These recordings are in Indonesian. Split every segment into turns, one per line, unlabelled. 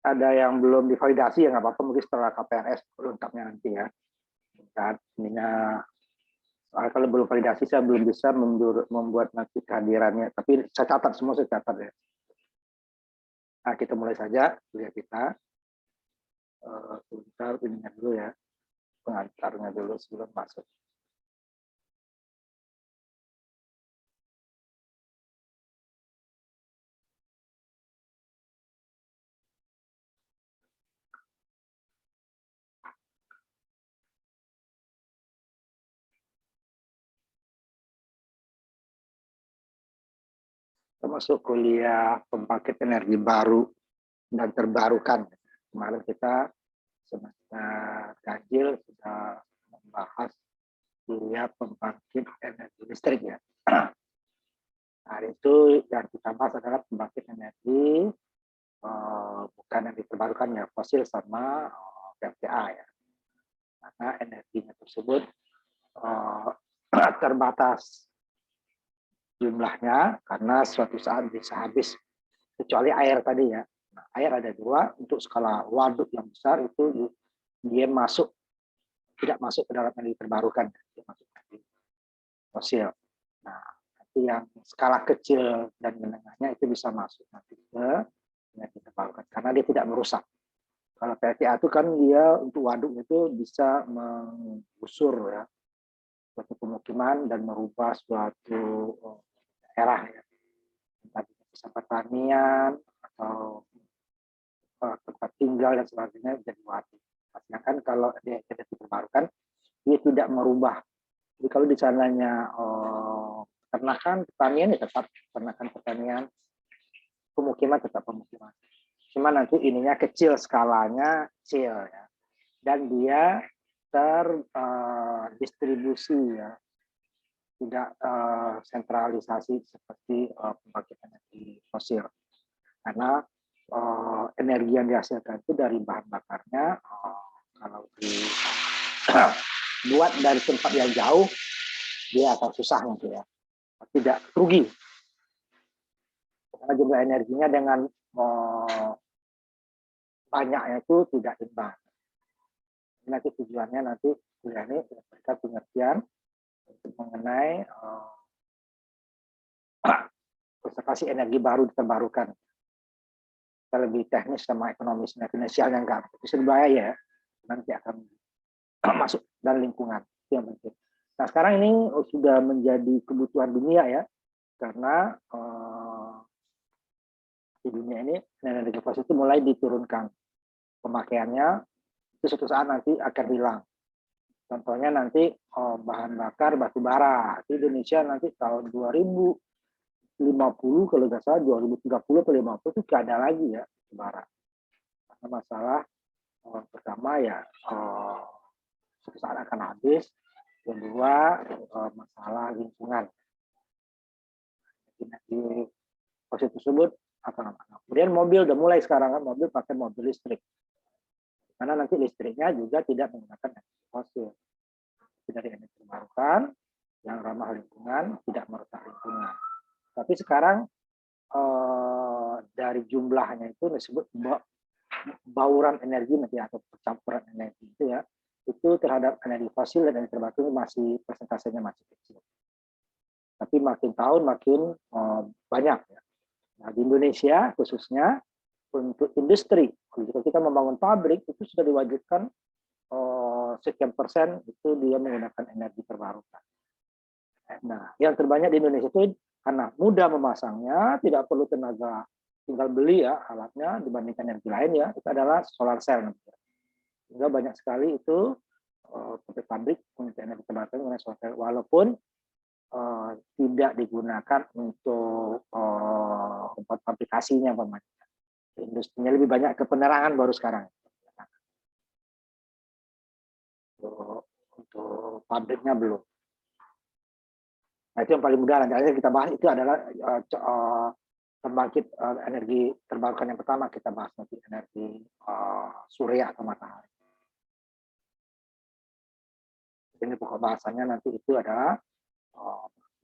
ada yang belum divalidasi ya nggak apa-apa, mungkin setelah KPRS lengkapnya nanti ya. Dan ininya kalau belum validasi saya belum bisa membuat nanti kehadirannya, tapi saya catat semua, saya catat ya. Nah, kita mulai saja kuliah kita. Sebentar ininya dulu ya, pengantarnya dulu sebelum masuk. Termasuk kuliah pembangkit energi baru dan terbarukan. Kemarin kita semester ganjil sudah membahas kuliah pembangkit energi listrik ya. Hari itu yang kita bahas adalah pembangkit energi bukan energi terbarukan ya, fosil sama PLTA ya. Karena energinya tersebut terbatas jumlahnya karena suatu saat bisa habis, kecuali air tadi ya. Nah, air ada dua, untuk skala waduk yang besar itu dia tidak masuk ke dalam energi terbarukan, dia masuk ke fosil. Nah, nanti yang skala kecil dan menengahnya itu bisa masuk nanti ke energi terbarukan karena dia tidak merusak. Kalau PLTA itu kan dia untuk waduk itu bisa menggusur ya suatu pemukiman dan merubah suatu daerah ya. Tadinya bisa pertanian atau tempat tinggal dan sebagainya jadi waduk. Sedangkan kalau dia energi terbarukan dia tidak merubah. Jadi kalau di sananya peternakan pertanian ya tetap peternakan pertanian, pemukiman tetap pemukiman. Cuma nanti ininya kecil, skalanya kecil ya. Dan dia terdistribusi ya, tidak sentralisasi seperti pembangkit energi fosil. Karena energi yang dihasilkan itu dari bahan bakarnya kalau dibuat dari tempat yang jauh dia akan susah nanti ya, tidak rugi karena jumlah energinya dengan banyaknya itu tidak imbang. Nanti tujuannya nanti kuliah ini memberikan pengertian untuk mengenai konservasi energi baru terbarukan. Kita lebih teknis sama ekonomisnya, finansialnya enggak. Itu berbahaya ya, nanti akan masuk dan lingkungan, itu yang penting. Nah sekarang ini sudah menjadi kebutuhan dunia ya, karena di dunia ini energi fosil itu mulai diturunkan pemakaiannya, itu suatu saat nanti akan hilang. Contohnya nanti bahan bakar batu bara di Indonesia nanti tahun 2050 kalau nggak salah 2030 atau 50 itu nggak ada lagi ya batu bara. Karena masalah pertama ya suatu saat akan habis, kedua masalah lingkungan. Di fosil tersebut apa namanya? Kemudian mobil udah mulai sekarang kan, mobil pakai mobil listrik. Karena nanti listriknya juga tidak menggunakan energi fosil. Dari energi terbarukan yang ramah lingkungan, tidak merusak lingkungan. Tapi sekarang dari jumlahnya itu disebut bauran energi nanti atau percampuran energi itu ya, itu terhadap energi fosil dan energi terbarukan masih persentasenya masih kecil. Tapi makin tahun makin banyak ya. Nah, di Indonesia khususnya untuk industri, kalau kita membangun pabrik itu sudah diwajibkan sekian persen itu dia menggunakan energi terbarukan. Nah, yang terbanyak di Indonesia itu karena mudah memasangnya, tidak perlu tenaga, tinggal beli ya alatnya dibandingkan energi lain ya, itu adalah solar cell. Sehingga banyak sekali itu pabrik untuk energi terbarukan menggunakan solar cell, walaupun tidak digunakan untuk tempat aplikasinya, industrinya lebih banyak ke penerangan baru sekarang. Untuk pabriknya belum. Nah, itu yang paling mudah. Nanti kita bahas itu adalah pembangkit energi terbarukan yang pertama kita bahas nanti energi surya atau matahari. Ini pokok bahasanya nanti itu adalah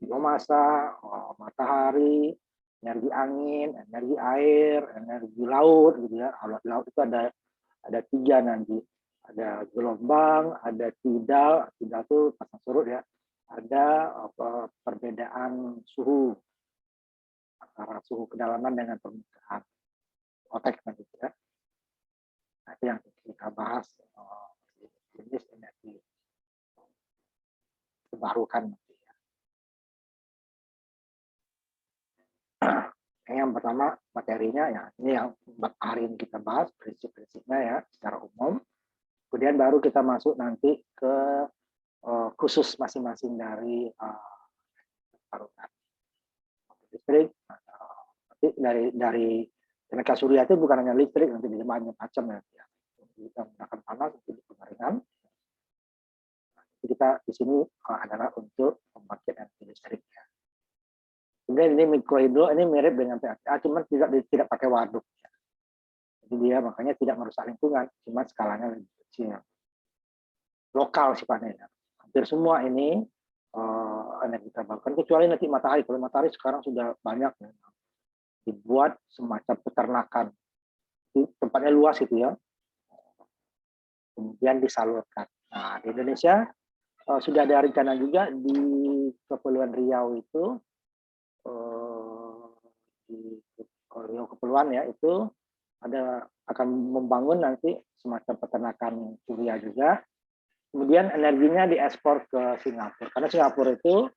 biomasa, matahari, energi angin, energi air, energi laut, gitu ya. Laut itu ada 3 nanti, ada gelombang, ada tidal itu pasang surut ya, ada perbedaan suhu antara suhu kedalaman dengan permukaan, otek nanti ya. Nah, itu yang kita bahas jenis energi terbarukan. Yang pertama materinya ya, ini yang hari ini kita bahas prinsip-prinsipnya ya secara umum. Kemudian baru kita masuk nanti ke khusus masing-masing dari terbarukan listrik. Nanti dari tenaga surya itu bukan hanya listrik, nanti bisa banyak macam ya. Kita menggunakan panas untuk pengeringan. Kita di sini adalah untuk pembangkit energi listrik. Kemudian ini mikrohidro, ini mirip dengan PLTA, cuma tidak pakai waduk. Jadi dia makanya tidak merusak lingkungan, cuma skalanya lebih kecil. Lokal sifatnya. Hampir semua ini energi terbarukan, kecuali nanti matahari. Kalau matahari sekarang sudah banyak ya, dibuat semacam peternakan. Tempatnya luas itu ya. Kemudian disalurkan. Nah, di Indonesia sudah ada rencana juga di Kepulauan Riau itu, di Riau Kepulauan ya, itu akan membangun nanti semacam peternakan surya juga. Kemudian energinya diekspor ke Singapura, karena Singapura itu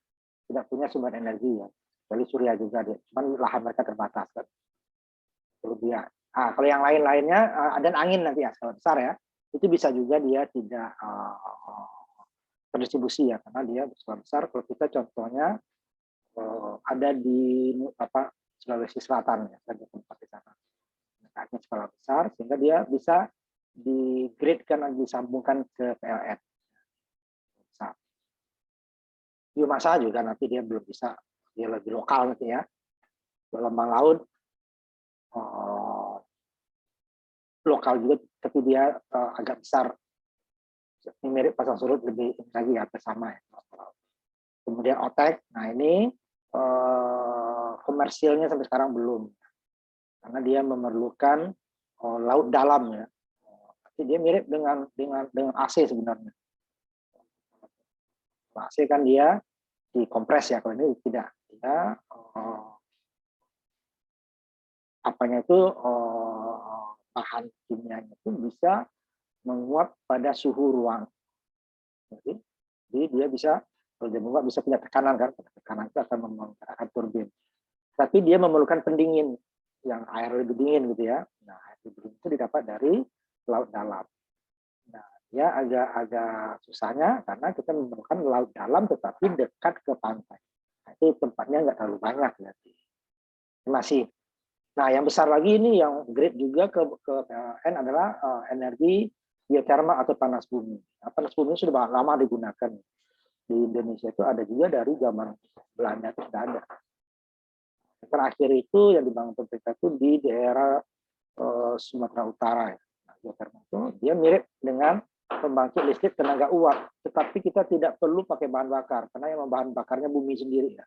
tidak punya sumber energi ya, kecuali surya juga dia, cuman lahan mereka terbatas kan. Kalau yang lain-lainnya dan angin nanti ya skala besar ya, itu bisa juga dia tidak terdistribusi ya, karena dia skala besar. Kalau kita contohnya ada di Sulawesi Selatan ya, ada tempat di sana. Angin skala besar sehingga dia bisa di-grid-kan dan disambungkan ke PLN. Biomasa juga nanti dia belum bisa, dia lebih lokal nanti ya. Gelombang laut lokal juga, tapi dia agak besar. Ini mirip pasang surut lebih lagi ya, bersama ya. Kemudian otek, nah ini komersilnya sampai sekarang belum, karena dia memerlukan laut dalam ya. Tapi dia mirip dengan AC sebenarnya. AC kan dia dikompres ya, kalau ini tidak. Dia apanya itu bahan kimianya itu bisa menguap pada suhu ruang. Jadi dia bisa, kalau dia menguap bisa punya tekanan kan, tekanan itu akan menggerakkan turbin. Tapi dia memerlukan pendingin, yang air lebih dingin gitu ya. Nah, air lebih dingin itu didapat dari laut dalam. Nah, dia agak susahnya karena kita memerlukan laut dalam tetapi dekat ke pantai. Nah, itu tempatnya nggak terlalu banyak berarti. Masih. Nah, yang besar lagi ini yang grade juga ke PLN adalah energi geotermal atau panas bumi. Nah, panas bumi sudah lama digunakan. Di Indonesia itu ada juga dari zaman Belanda itu sudah ada. Terakhir itu yang dibangun pemerintah itu di daerah Sumatera Utara ya. Nah, geotermal itu dia mirip dengan pembangkit listrik tenaga uap, tetapi kita tidak perlu pakai bahan bakar karena yang bahan bakarnya bumi sendiri ya.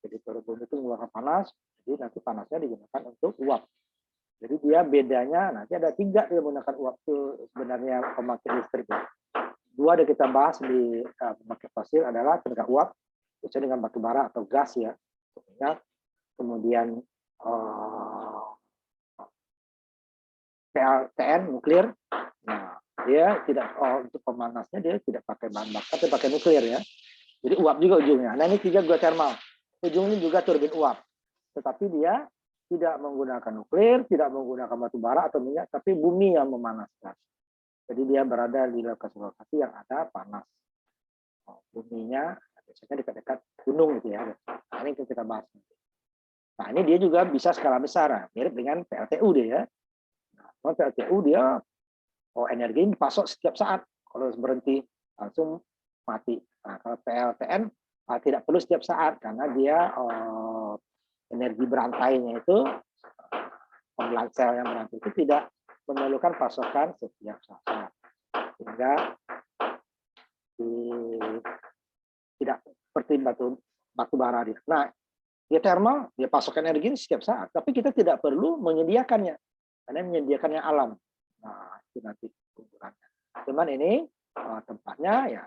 Jadi kalau bumi itu mengeluarkan panas, jadi nanti panasnya digunakan untuk uap. Jadi dia bedanya nanti ada 3 yang menggunakan uap itu sebenarnya pembangkit listrik ya. 2 ada kita bahas di pembangkit fosil adalah tenaga uap, biasanya dengan batu bara atau gas ya. Kemudian PLTN nuklir. Nah, dia tidak untuk pemanasnya dia tidak pakai bahan bakar, tapi pakai nuklir ya. Jadi uap juga ujungnya. Nah, ini 3 geotermal. Ujungnya juga turbin uap. Tetapi dia tidak menggunakan nuklir, tidak menggunakan batu bara atau minyak, tapi bumi yang memanaskan. Jadi dia berada di lokasi-lokasi yang ada panas. Buminya biasanya dekat-dekat gunung gitu ya. Nah, ini kita bahas. Nah, ini dia juga bisa skala besar, mirip dengan PLTU dia ya. Nah, PLTU dia energi dipasok setiap saat. Kalau berhenti langsung mati. Nah, kalau PLTN tidak perlu setiap saat karena dia energi berantainya itu pembelahan sel yang berantai itu tidak memerlukan pasokan setiap saat, sehingga tidak seperti batu bara. Nah, Geothermal, dia pasok energi setiap saat, tapi kita tidak perlu menyediakannya, karena menyediakannya alam. Nah, itu nanti ukurannya. Cuman ini tempatnya ya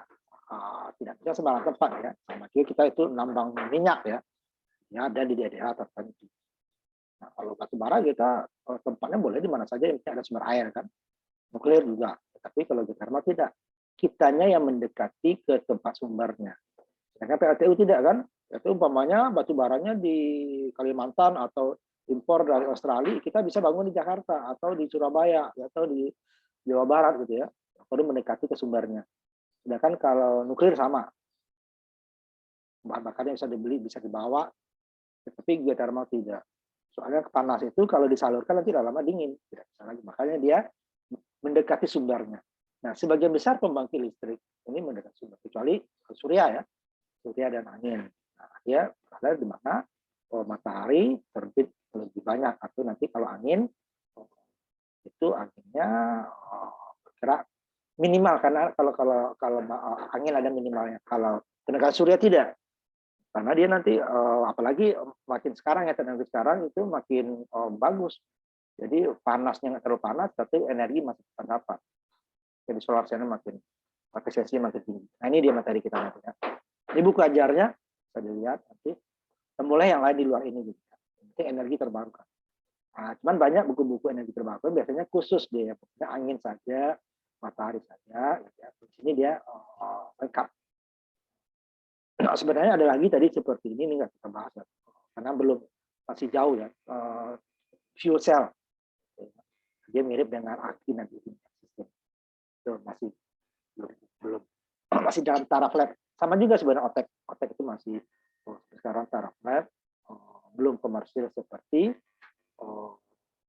tidak bisa sembarang tempat ya. Sama kita itu nambang minyak ya, ada di daerah tertentu. Nah, kalau batu bara kita tempatnya boleh di mana saja yang ada sumber air kan. Nuklir juga, tapi kalau geothermal tidak. Kitanya yang mendekati ke tempat sumbernya. Sedangkan PLTU tidak kan? Itu umpamanya batu baranya di Kalimantan atau impor dari Australia, kita bisa bangun di Jakarta atau di Surabaya atau di Jawa Barat gitu ya. Perlu mendekati ke sumbernya. Sedangkan kalau nuklir sama, bahan bakarnya bisa dibeli, bisa dibawa, tapi geothermal tidak. Soalnya panas itu kalau disalurkan nanti lama dingin, tidak bisa lagi. Makanya dia mendekati sumbernya. Nah, sebagian besar pembangkit listrik ini mendekati sumber, kecuali surya ya, surya dan angin. Nah, dia berada di mana matahari terbit lebih banyak, atau nanti kalau angin itu anginnya bergerak minimal, karena kalau angin ada minimalnya. Kalau tenaga surya tidak, karena dia nanti apalagi makin sekarang ya, tenaga sekarang itu makin bagus. Jadi panasnya nggak terlalu panas, tapi energi masih terdapat. Jadi solar cell makin efisiensinya makin tinggi. Nah, ini dia materi kita nanti ya. Ini buku ajarnya bisa dilihat nanti. Dan mulai yang lain di luar ini juga. Nanti energi terbarukan. Nah, cuman banyak buku-buku energi terbarukan biasanya khusus dia, pokoknya angin saja, matahari saja. Ya. Di sini dia lengkap. Nah, sebenarnya ada lagi tadi seperti ini nggak kita bahas ya. Karena belum, masih jauh ya. Fuel cell, dia mirip dengan aki nanti sistem. Itu masih belum masih dalam taraf lab. Sama juga sebenarnya otek itu masih sekarang taraf lab, belum komersil seperti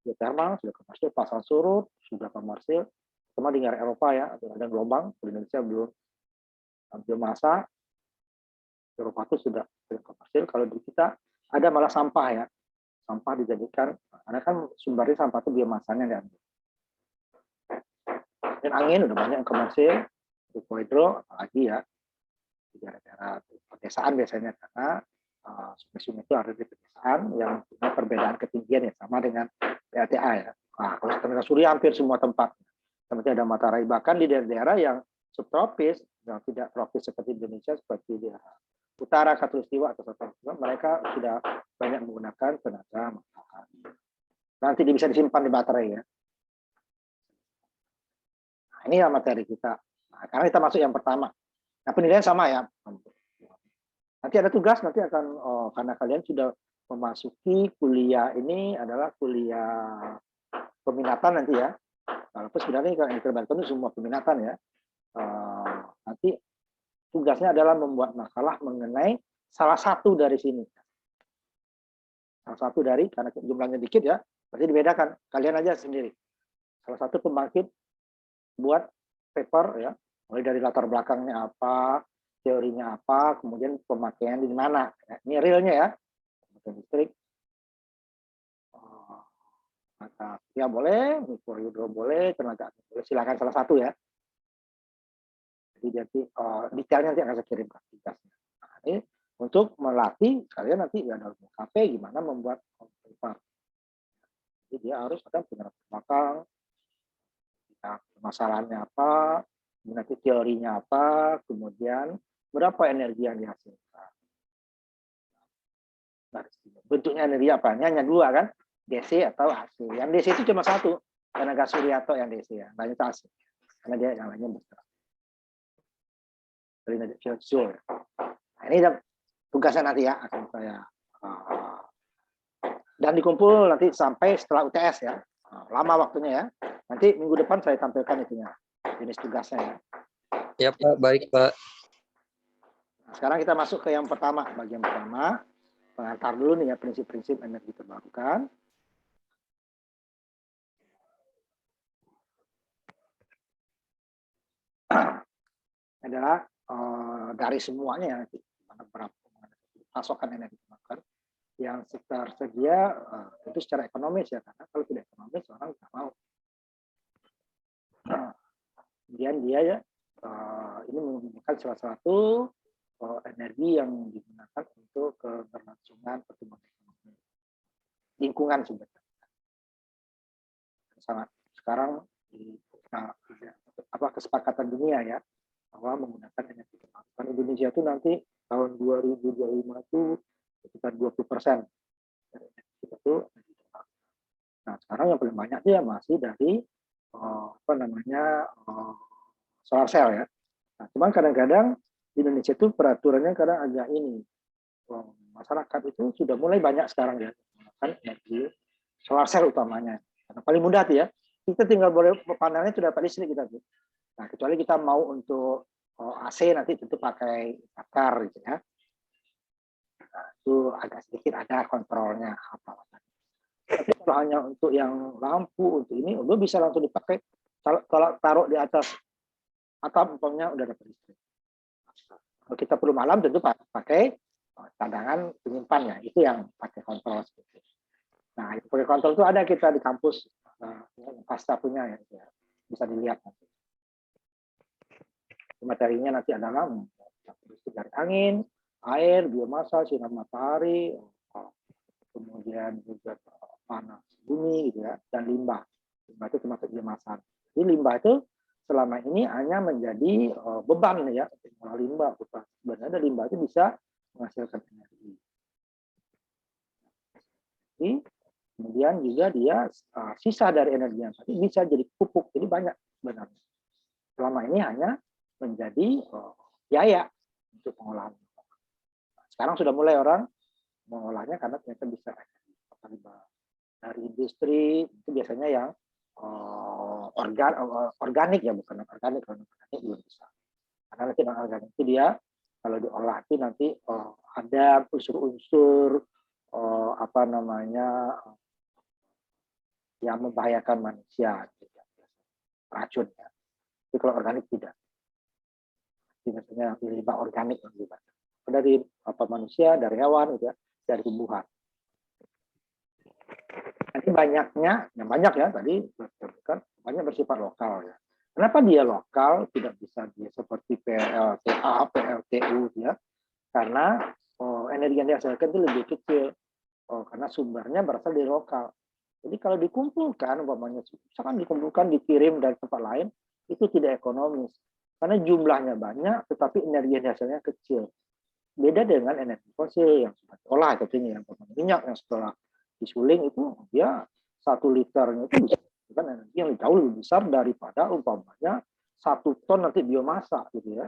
geothermal sudah komersil, pasang surut sudah komersil, sama di negara Eropa ya, ada gelombang, di Indonesia belum biomasa, Eropa itu sudah komersil. Kalau di kita ada malah sampah ya, sampah dijadikan, karena kan sumbernya sampah itu biomasanya diambil. Dan angin udah banyak yang komersil, hidro apalagi ya di daerah-daerah pedesaan biasanya, karena sungai-sungai itu ada di pedesaan yang punya perbedaan ketinggian ya, sama dengan PLTA ya. Nah, kalau tenaga surya hampir semua tempat, seperti ada matahari, bahkan di daerah-daerah yang subtropis, yang tidak tropis seperti Indonesia, seperti di utara Khatulistiwa atau Khatulistiwa, mereka sudah banyak menggunakan tenaga matahari. Nanti bisa disimpan di baterai ya. Nah, ini ya materi kita. Nah, karena kita masuk yang pertama. Nah, penilaian sama ya. Nanti ada tugas, nanti akan, karena kalian sudah memasuki kuliah ini adalah kuliah peminatan nanti ya. Walaupun sebenarnya yang diterbankan itu semua peminatan ya. Nanti tugasnya adalah membuat makalah mengenai salah satu dari sini. Salah satu dari, karena jumlahnya dikit ya, berarti dibedakan. Kalian aja sendiri. Salah satu pembangkit buat paper ya, mulai dari latar belakangnya apa, teorinya apa, kemudian pemakaian di mana. Ini realnya ya, listrik, maka ya boleh, mikrohidro boleh, tenaga boleh, silakan salah satu ya. Jadi detailnya nanti akan saya kirimkan tugasnya. Nah, ini untuk melatih kalian nanti ya dalam KP gimana membuat paper. Jadi dia harus ada punya latar belakang, masalahnya apa, nanti teorinya apa, kemudian berapa energi yang dihasilkan. Nah, bentuknya energi apa? Hanya dua kan, DC atau AC. Yang DC itu cuma satu, tenaga surya atau yang DC ya, banyak AC. Karena dia yang lainnya besar. Nah, ini tugasnya nanti ya, akan saya dan dikumpul nanti sampai setelah UTS ya, lama waktunya ya. Nanti minggu depan saya tampilkan itunya, jenis tugasnya ya.
Ya Pak, baik Pak.
Nah, sekarang kita masuk ke yang pertama, bagian pertama, pengantar dulu nih ya, prinsip-prinsip energi terbarukan. Adalah dari semuanya ya, berapa pasokan energi terbarukan yang tersedia itu secara ekonomis ya, karena kalau tidak ekonomis orang tidak mau. Kemudian dia ya ini menunjukkan salah satu energi yang digunakan untuk keberlangsungan pertumbuhan ekonomi lingkungan sebenarnya sangat sekarang kesepakatan dunia ya bahwa menggunakan energi terbarukan. Indonesia itu nanti tahun 2025 itu sekitar 20% dari energi kita itu energi terbarukan. Nah sekarang yang paling banyak dia masih dari solar cell ya. Nah, cuman kadang-kadang di Indonesia itu peraturannya kadang agak ini masyarakat itu sudah mulai banyak sekarang ya menggunakan energi solar cell utamanya. Karena paling mudah tuh ya. Kita tinggal boleh panelnya sudah dapat listrik kita tuh. Nah, kecuali kita mau untuk AC nanti tentu pakai bakar gitu ya. Nah, itu agak sedikit ada kontrolnya apa. Tapi kalau hanya untuk yang lampu untuk ini udah bisa langsung dipakai kalau taruh di atas atap umpamanya udah dapat listrik. Kalau kita perlu malam tentu pakai cadangan penyimpannya itu yang pakai kontrol seperti itu. Nah, pakai kontrol itu ada kita di kampus pasta punya ya, bisa dilihat nanti. Materinya nanti adalah dari angin, air, biomasa, sinar matahari, kemudian juga panas bumi gitu ya, dan limbah. Limbah itu termasuk biomasa. Jadi limbah itu selama ini hanya menjadi beban ya, limbah bukan. Sebenarnya limbah itu bisa menghasilkan energi. Jadi, kemudian juga dia sisa dari energi yang tadi bisa jadi pupuk, jadi banyak sebenarnya. Selama ini hanya menjadi biaya untuk pengolahan. Sekarang sudah mulai orang mengolahnya karena ternyata bisa dari industri itu biasanya yang organik ya, bukan organik, kalau organik belum bisa. Karena nanti organik itu dia kalau diolah itu nanti ada unsur-unsur yang membahayakan manusia, racun ya. Tapi kalau organik tidak. Biasanya limbah organik dari manusia, dari hewan, gitu ya, dari tumbuhan. Nanti banyaknya, yang banyak ya tadi banyak bersifat lokal ya. Kenapa dia lokal, tidak bisa dia seperti PLTA, PLTU ya? Karena energi yang dihasilkan itu lebih kecil, karena sumbernya berasal dari lokal. Jadi kalau dikumpulkan, umpamanya misalkan dikumpulkan dikirim dari tempat lain, itu tidak ekonomis. Karena jumlahnya banyak, tetapi energi yang hasilnya kecil. Beda dengan energi fosil yang sudah diolah, contohnya yang minyak yang setelah disuling itu dia 1 liternya itu bisa kan energi yang jauh lebih besar daripada umpamanya 1 ton nanti biomasa gitu ya.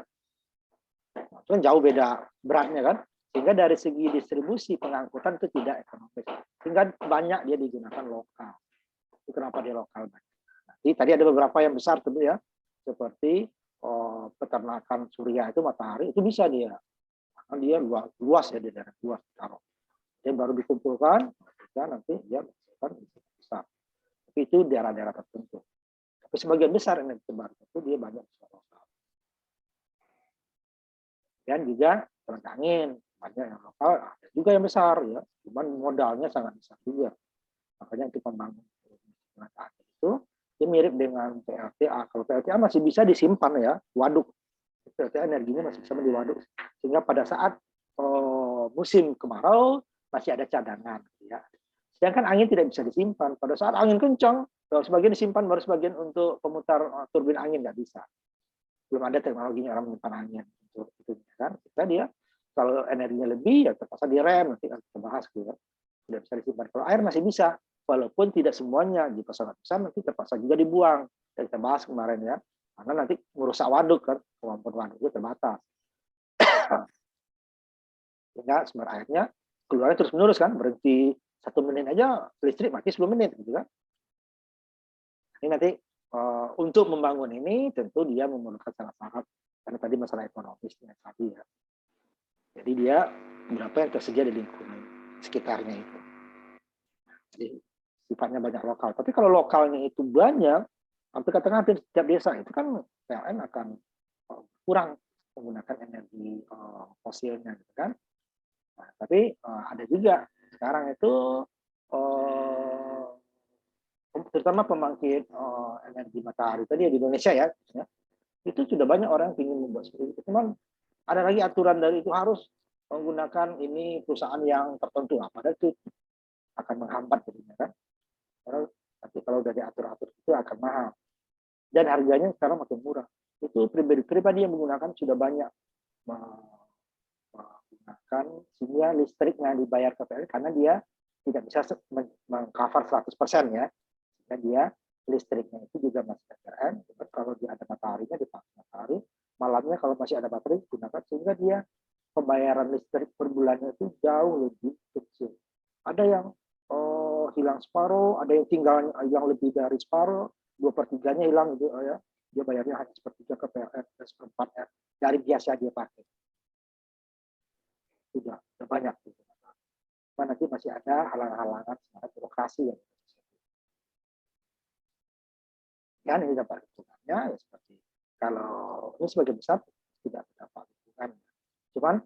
Nah, itu kan jauh beda beratnya kan. Sehingga dari segi distribusi pengangkutan itu tidak ekonomis. Sehingga banyak dia digunakan lokal. Itu kenapa dia lokal banyak. Nanti tadi ada beberapa yang besar tentu ya, seperti peternakan surya itu matahari itu bisa dia. Karena dia luas ya di daerah luas taruh. Dia baru dikumpulkan, nanti dia besar. Tapi itu daerah-daerah tertentu. Tapi sebagian besar energi terbarukan itu dia banyak lokal. Dan juga tenaga angin banyak yang lokal, ada juga yang besar ya. Cuman modalnya sangat besar juga. Makanya untuk membangun tenaga angin itu dia mirip dengan PLTA. Kalau PLTA masih bisa disimpan ya, waduk. PLTA energinya masih bisa di waduk. Sehingga pada saat musim kemarau masih ada cadangan ya. Sedangkan angin tidak bisa disimpan. Pada saat angin kencang, sebagian disimpan, baru sebagian untuk pemutar turbin angin nggak bisa. Belum ada teknologinya orang menyimpan angin untuk itu kan. Kita dia kalau energinya lebih ya terpaksa direm, nanti kita bahas gitu ya. Tidak bisa disimpan. Kalau air masih bisa, walaupun tidak semuanya, jika sangat besar nanti terpaksa juga dibuang. Kita bahas kemarin ya. Karena nanti merusak waduk kan, kemampuan waduk itu terbatas. Sehingga sumber airnya keluarnya terus menerus kan, berhenti 1 menit aja listrik mati 10 menit gitu kan. Ini nanti untuk membangun ini tentu dia memerlukan syarat-syarat karena tadi masalah ekonomisnya tadi ya. Jadi dia berapa yang tersedia di lingkungan sekitarnya itu. Jadi sifatnya banyak lokal. Tapi kalau lokalnya itu banyak, hampir katakan hampir setiap desa itu kan PLN akan kurang menggunakan energi fosilnya gitu kan. Nah, tapi ada juga sekarang itu terutama pembangkit energi matahari tadi ya di Indonesia ya, itu sudah banyak orang yang ingin membuat seperti itu. Cuman Ada lagi aturan dari itu harus menggunakan ini perusahaan yang tertentu. Padahal itu akan menghambat jadinya kan. Tapi kalau udah diatur-atur itu akan mahal. Dan harganya sekarang makin murah. Itu pribadi yang menggunakan sudah banyak menggunakan sehingga listriknya dibayar ke PLN karena dia tidak bisa mengcover 100% ya. Dan dia listriknya itu juga masih PLN. Kalau dia ada mataharinya dipakai matahari, malamnya kalau masih ada baterai gunakan sehingga dia pembayaran listrik per bulannya itu jauh lebih kecil. Ada yang hilang separuh, ada yang tinggal yang lebih dari separuh, 2/3-nya hilang gitu ya. Dia bayarnya hanya 1/3 ke PLN dan 1/4-nya dari biasa dia pakai. Sudah banyak gitu. Cuma nanti masih ada halangan-halangan secara birokrasi yang dan ini dapat lingkungannya ya seperti kalau ini sebagian besar tidak dapat lingkungan. Cuman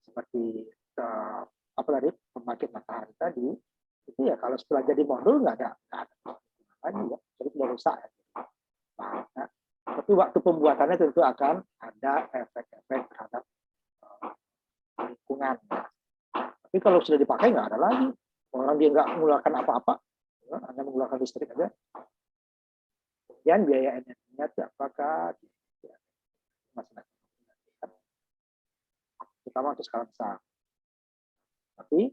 seperti apa tadi pembangkit matahari tadi itu ya kalau setelah jadi modul nggak ada lagi ya, jadi sudah rusak ya. Nah, tapi waktu pembuatannya tentu akan ada efek-efek terhadap lingkungan. Tapi kalau sudah dipakai nggak ada lagi, orang dia nggak mengeluarkan apa-apa, hanya mengeluarkan listrik aja. Kemudian biaya energinya itu apakah masing-masing, terutama untuk skala besar. Tapi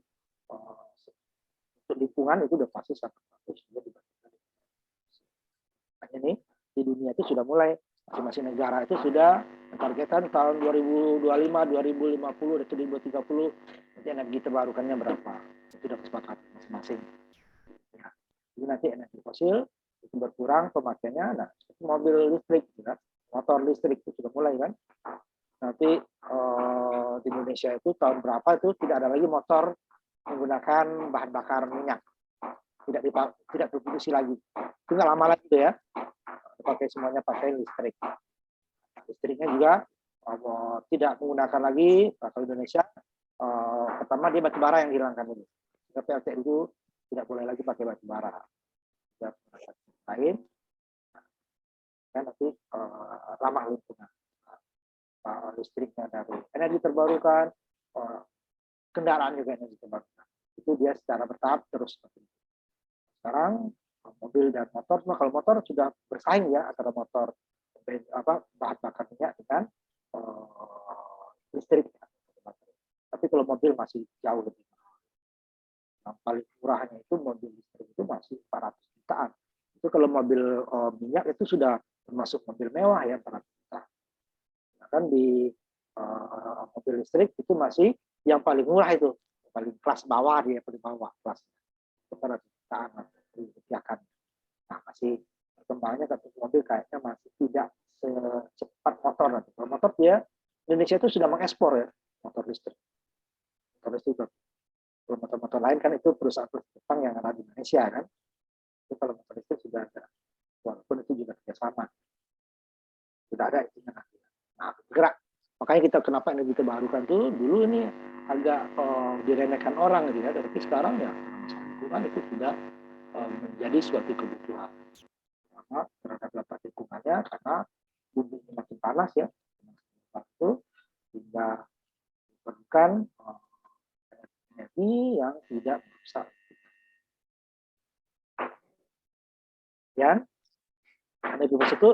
untuk lingkungan itu udah pasti sangat bagus. Hanya nih di dunia itu sudah mulai masing-masing negara itu sudah mentargetkan tahun 2025, 2050, dan 2030 nanti energi terbarukannya berapa. Itu sudah kesepakatan masing-masing. Ya. Jadi nanti energi fosil itu berkurang pemakaiannya. Nah, mobil listrik, ya, motor listrik itu sudah mulai kan. Nanti di Indonesia itu tahun berapa itu tidak ada lagi motor menggunakan bahan bakar minyak, tidak berproduksi lagi. Itu nggak lama lagi tuh ya, pakai semuanya pakai listrik. Listriknya juga tidak menggunakan lagi kalau Indonesia. Pertama dia batu bara yang dihilangkan dulu. PLTU itu tidak boleh lagi pakai batu bara. Tidak lain, dan nanti ramah lingkungan. Listriknya dari energi terbarukan, kendaraan juga energi terbarukan. Itu dia secara bertahap terus. Sekarang mobil dan motor, kalau motor sudah bersaing ya antara motor bahan bakar minyak dengan listrik. Tapi kalau mobil masih jauh lebih mahal. Yang paling murahnya itu mobil listrik itu masih 400 jutaan. Itu kalau mobil minyak itu sudah termasuk mobil mewah ya 400 juta. Bahkan di mobil listrik itu masih yang paling murah itu, paling kelas bawah dia paling bawah kelas 400 jutaan dirupiahkan. Nah masih perkembangannya untuk mobil kayaknya masih tidak secepat motor nanti. Kalau motor dia Indonesia itu sudah mengekspor ya motor listrik. Motor listrik kalau motor-motor lain kan itu perusahaan Jepang yang ada di Indonesia kan. Itu kalau motor listrik sudah ada, walaupun itu juga kerjasama. Sudah ada itunya nanti. Nah, bergerak. Makanya kita kenapa energi terbarukan tuh dulu ini agak diremehkan orang gitu ya, tapi sekarang ya lingkungan itu sudah menjadi suatu kebutuhan. Karena terhadap dampak lingkungannya karena bumi makin panas ya, waktu sehingga diperlukan energi yang tidak merusak. Ya, energi itu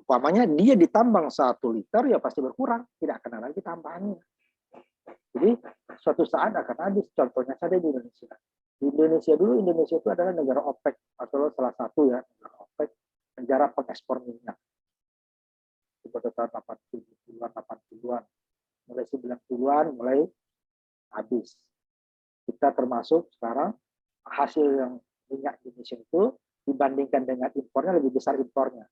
umpamanya dia ditambang 1 liter ya pasti berkurang, tidak akan ada lagi tambahannya. Jadi suatu saat akan habis. Contohnya saja di Indonesia. Di Indonesia dulu, Indonesia itu adalah negara OPEC atau salah satu ya negara OPEC, negara pengekspor minyak. Itu pada tahun 80-an, 80-an, mulai 90-an mulai habis. Kita termasuk sekarang hasil yang minyak Indonesia itu dibandingkan dengan impornya lebih besar impornya.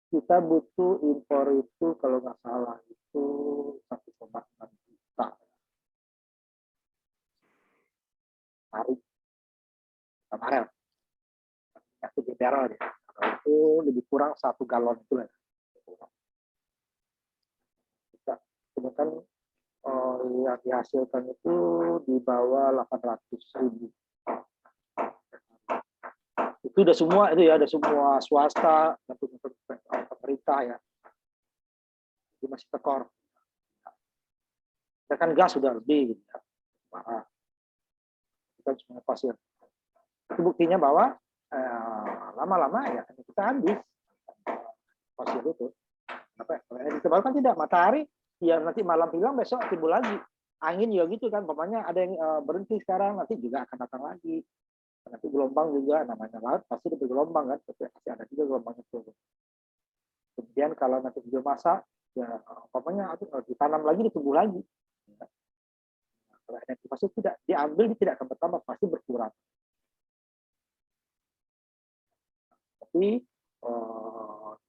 Kita butuh impor itu kalau nggak salah itu 1,6 juta hari barel. Itu di barrel ya. Kalau itu lebih kurang 1 galon itu lah. Sedangkan yang dihasilkan itu di bawah 800.000. Itu udah semua itu ya, ada semua swasta dan pemerintah ya. Jadi masih tekor. Sedangkan gas sudah lebih gitu ya. Parah. Kita cuma fosil. Itu buktinya bahwa lama-lama ya kita habis fosil itu. Energi terbarukan tidak, matahari ya nanti malam hilang besok timbul lagi. Angin ya gitu kan, pokoknya ada yang berhenti sekarang nanti juga akan datang lagi. Nanti gelombang juga, namanya laut pasti ada gelombang kan, pasti ada juga gelombangnya turun. Kemudian kalau nanti biomasa ya pokoknya ditanam lagi ditumbuh lagi. Kalau energi fosil tidak diambil, tidak akan bertambah, pasti berkurang. Tapi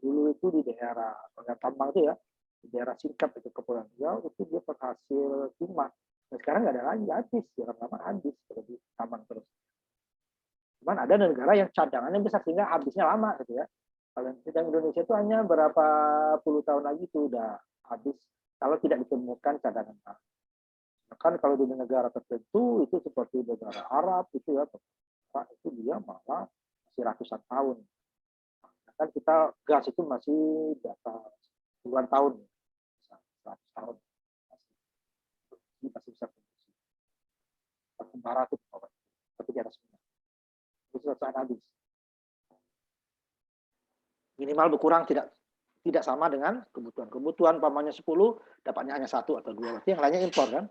dulu itu di daerah tambang itu ya, di daerah Singkap itu Kepulauan Riau itu dia penghasil timah. Nah, sekarang nggak ada lagi, habis, lama habis kalau di tambang terus. Cuman ada negara yang cadangannya besar sehingga habisnya lama gitu ya. Kalau sedang Indonesia itu hanya berapa puluh tahun lagi itu udah habis kalau tidak ditemukan cadangan. Kan kalau di negara tertentu itu seperti negara Arab itu ya, itu dia malah masih ratusan tahun. Kan kita gas itu masih data puluhan tahun, 100 tahun masih bisa produksi. Batu bara itu tapi di atas itu sudah habis. Minimal berkurang tidak sama dengan kebutuhan pamannya 10 dapatnya hanya 1 atau 2, berarti yang lainnya impor kan.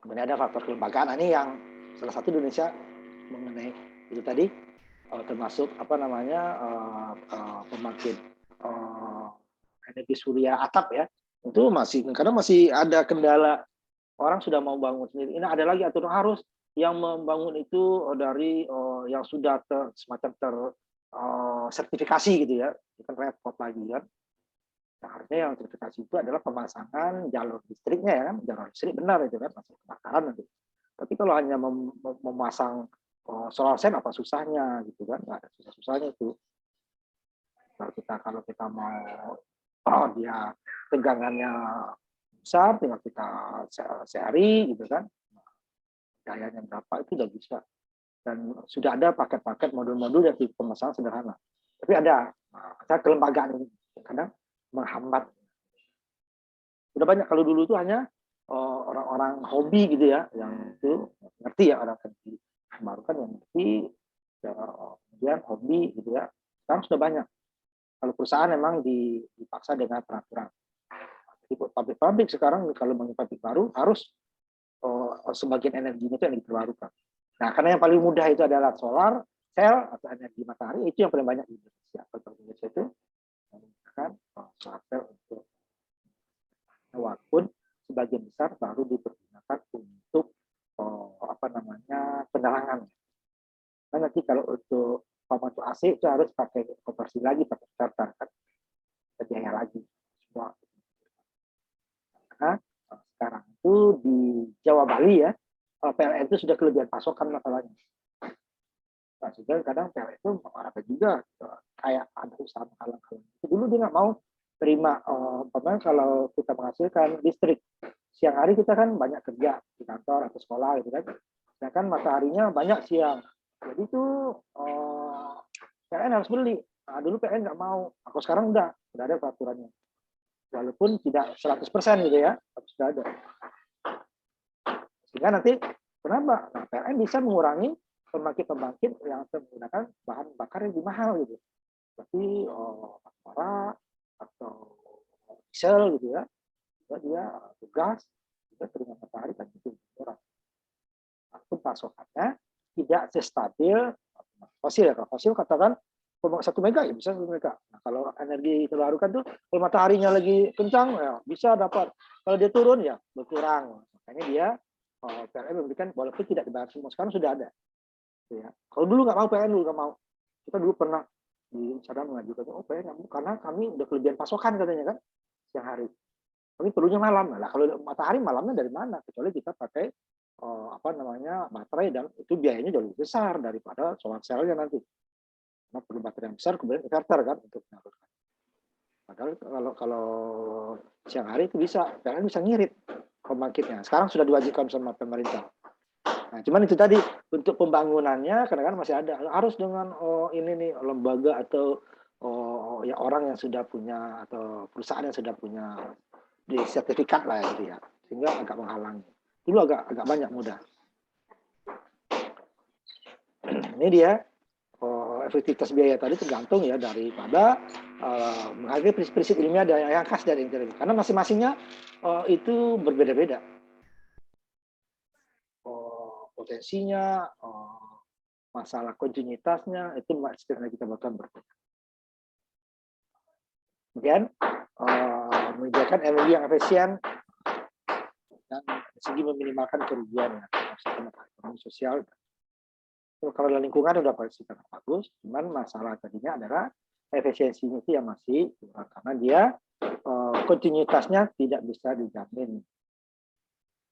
Kemudian ada faktor kelembagaan, ini yang salah satu Indonesia mengenai itu tadi termasuk apa namanya pembangkit energi surya atap ya, itu masih karena masih ada kendala, orang sudah mau bangun sendiri. Ini ada lagi aturan harus yang membangun itu dari yang sudah semacam sertifikasi gitu ya, kan repot lagi kan. Nah, harusnya yang sertifikasi itu adalah pemasangan jalur listriknya ya kan, jalur listrik benar itu kan, masuk kebakaran nanti. Tapi kalau hanya memasang solar cell apa susahnya gitu kan, nggak ada susah-susahnya itu. Kalau kita mau dia tegangannya besar, tinggal kita sehari gitu kan, dayanya berapa itu udah bisa. Dan sudah ada paket-paket modul-modul yang pemasangan sederhana. Tapi ada kelembagaan ini kadang menghambat. Sudah banyak, kalau dulu itu hanya orang-orang hobi gitu ya, yang itu ngerti ya, orang kerja baru kan yang ngerti, kemudian hobi gitu ya. Sekarang sudah banyak. Kalau perusahaan memang dipaksa dengan peraturan. Jadi pabrik-pabrik sekarang kalau bangun pabrik baru harus sebagian energinya itu yang diterbarukan. Nah, karena yang paling mudah itu adalah solar cell atau energi matahari, itu yang paling banyak di Indonesia. Kalau Indonesia itu menggunakan solar cell untuk, walaupun sebagian besar baru dipergunakan untuk apa namanya penerangan. Nah, nanti kalau untuk pembantu AC itu harus pakai konversi lagi, pakai starter kan, biaya lagi semua. Karena sekarang itu di Jawa Bali ya, PLN itu sudah kelebihan pasokan masalahnya. Nah, sehingga kadang PLN itu mengarahkan juga kayak ada usaha menghalang-halang. Dulu dia nggak mau terima, kalau kita menghasilkan listrik siang hari kita kan banyak kerja di kantor atau sekolah gitu kan, sedangkan mataharinya banyak siang, jadi itu PLN harus beli. Nah, dulu PLN nggak mau, aku sekarang udah ada peraturannya, walaupun tidak 100% gitu ya, tapi sudah ada. Sehingga nanti kenapa? Nah, PLN bisa mengurangi pembangkit-pembangkit yang menggunakan bahan bakar yang lebih mahal gitu, seperti bara atau diesel gitu ya, dia gas juga terima matahari kan itu murah. Itu pasokannya tidak sestabil fosil ya. Kalau fosil katakan 1 mega ya bisa 1 mega. Nah, kalau energi terbarukan tuh kalau mataharinya lagi kencang ya bisa dapat. Kalau dia turun ya berkurang. Makanya dia PLN memberikan walaupun tidak dibayar semua, sekarang sudah ada. Ya. Kalau dulu nggak mau, PLN dulu nggak mau. Kita dulu pernah di Sadam mengajukan, PLN nggak mau karena kami udah kelebihan pasokan katanya kan siang hari. Tapi perlunya malam. Nah, kalau matahari malamnya dari mana? Kecuali kita pakai apa namanya baterai, dan itu biayanya jauh lebih besar daripada solar cell-nya nanti. Karena perlu baterai yang besar, kemudian inverter kan untuk menyalurkan. Padahal kalau siang hari itu bisa, PLN bisa ngirit pembangkitnya. Sekarang sudah diwajibkan sama pemerintah. Nah, cuman itu tadi untuk pembangunannya kadang-kadang masih ada harus dengan ini nih lembaga atau ya orang yang sudah punya atau perusahaan yang sudah punya di sertifikat lah gitu ya, sehingga agak menghalangi. Dulu agak banyak mudah. Ini dia efektivitas biaya tadi tergantung ya daripada menghargai prinsip-prinsip ilmiah yang khas dari intelijen. Karena masing-masingnya itu berbeda-beda. Potensinya, masalah kontinuitasnya itu sebenarnya kita bakal berbeda. Kemudian menyediakan energi yang efisien dan segi meminimalkan kerugian ya, ekonomi sosial. Kalau dalam lingkungan udah pasti bagus, cuman masalah tadinya adalah efisiensinya itu yang masih kurang karena dia kontinuitasnya tidak bisa dijamin.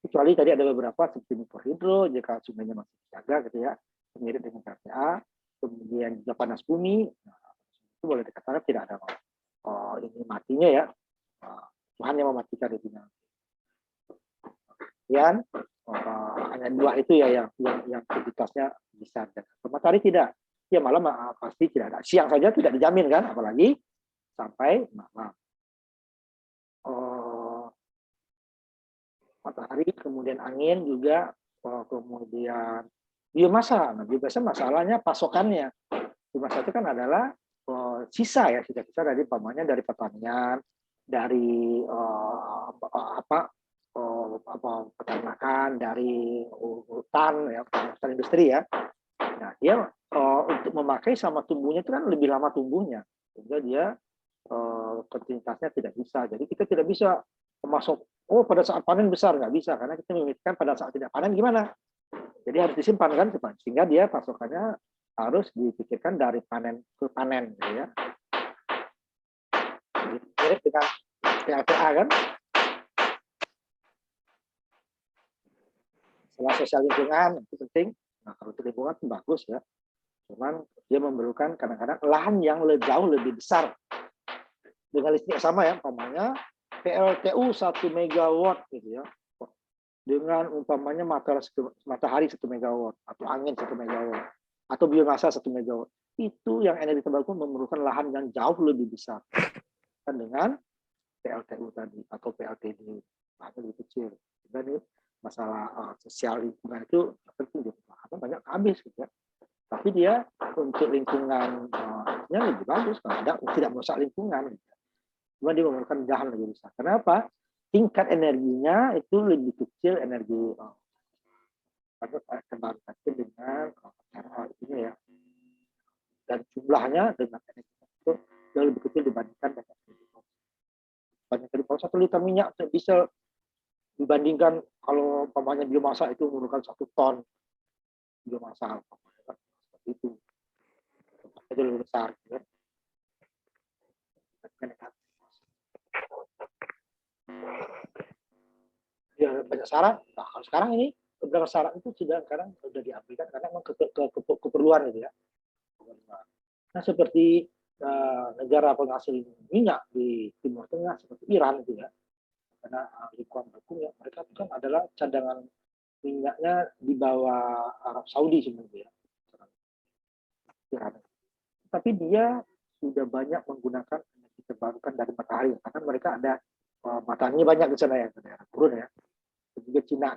Kecuali tadi ada beberapa seperti mikrohidro, jika sungainya masih dijaga gitu ya, mirip dengan PLTA, kemudian juga panas bumi, nah, itu boleh dikatakan tidak ada ini matinya ya, Tuhan yang mematikan itu. Kemudian hanya dua itu ya yang aktivitasnya bisa. Matahari tidak, ya malam pasti tidak ada. Siang saja tidak dijamin kan, apalagi sampai malam. Matahari, kemudian angin juga, kemudian biomasa. Nah, biomasa masalahnya pasokannya. Biomasa itu kan adalah sisa ya, sisa-sisa dari pamannya dari pertanian, dari peternakan, dari hutan ya, hutan industri ya. Nah, dia untuk memakai sama tumbuhnya itu kan lebih lama tumbuhnya, sehingga dia kontinuitasnya tidak bisa. Jadi kita tidak bisa masuk pada saat panen besar, nggak bisa karena kita memikirkan pada saat tidak panen gimana. Jadi harus disimpan kan, sehingga dia pasokannya harus dipikirkan dari panen ke panen gitu ya. Mirip dengan PLTA kan. Setelah sosial lingkungan itu penting. Nah, kalau itu lingkungan itu bagus ya. Cuman dia memerlukan kadang-kadang lahan yang jauh lebih besar. Dengan listrik sama ya, umpamanya PLTU 1 megawatt gitu ya. Dengan umpamanya matahari 1 megawatt atau angin 1 megawatt atau biomasa 1 megawatt. Itu yang energi terbarukan memerlukan lahan yang jauh lebih besar kan dengan PLTU tadi atau PLTD, lahan lebih kecil. Dan masalah sosial lingkungan itu penting karena banyak habis gitu ya. Tapi dia untuk lingkungannya lebih bagus kalau ada tidak merusak lingkungan. Cuma dia memerlukan lahan lebih besar. Kenapa? Tingkat energinya itu lebih kecil energi terbarukan dengan ini ya. Dan jumlahnya dengan energi itu jauh lebih kecil dibandingkan dengan dari 1 liter minyak bisa dibandingkan kalau umpamanya biomasa itu memerlukan 1 ton biomasa seperti itu. Itu lebih besar. Ya. Ya, banyak syarat. Nah, kalau sekarang ini beberapa syarat itu sudah diabaikan karena memang keperluan gitu ya. Nah, seperti negara penghasil minyak di Timur Tengah seperti Iran gitu ya. Karena lingkungan hukum ya, mereka itu kan adalah cadangan minyaknya di bawah Arab Saudi sebenarnya. Iran. Tapi dia sudah banyak menggunakan energi terbarukan dari matahari karena mereka ada mataharinya banyak di sana ya, daerah turun ya. Dan juga Cina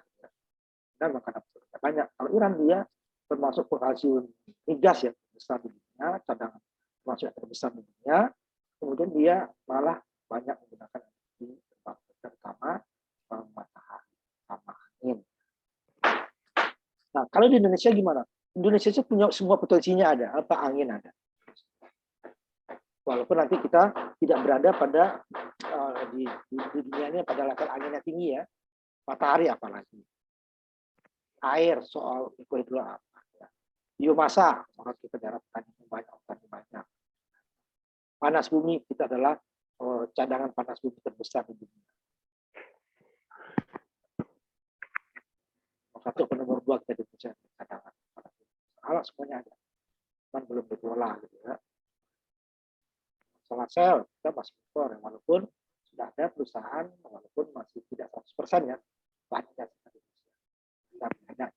dan makanan banyak. Kalau Iran dia termasuk penghasil migas ya besar di dunia, cadangan termasuk yang terbesar di dunia. Kemudian dia malah banyak menggunakan energi terbarukan terutama matahari sama angin. Nah, kalau di Indonesia gimana? Indonesia itu punya semua potensinya ada, apa angin ada. Walaupun nanti kita tidak berada pada di dunia ini pada level anginnya tinggi ya, matahari apalagi, air soal itu apa, ya. Biomasa orang kita daerah banyak, panas bumi kita adalah cadangan panas bumi terbesar di dunia. Satu nomor 2 kita di Indonesia cadangan panas bumi. Alat semuanya ada, kan belum dikelola gitu ya. Solar cell kita masih impor, walaupun sudah ada perusahaan, walaupun masih tidak 100% ya, banyak di Indonesia. Tidak banyak.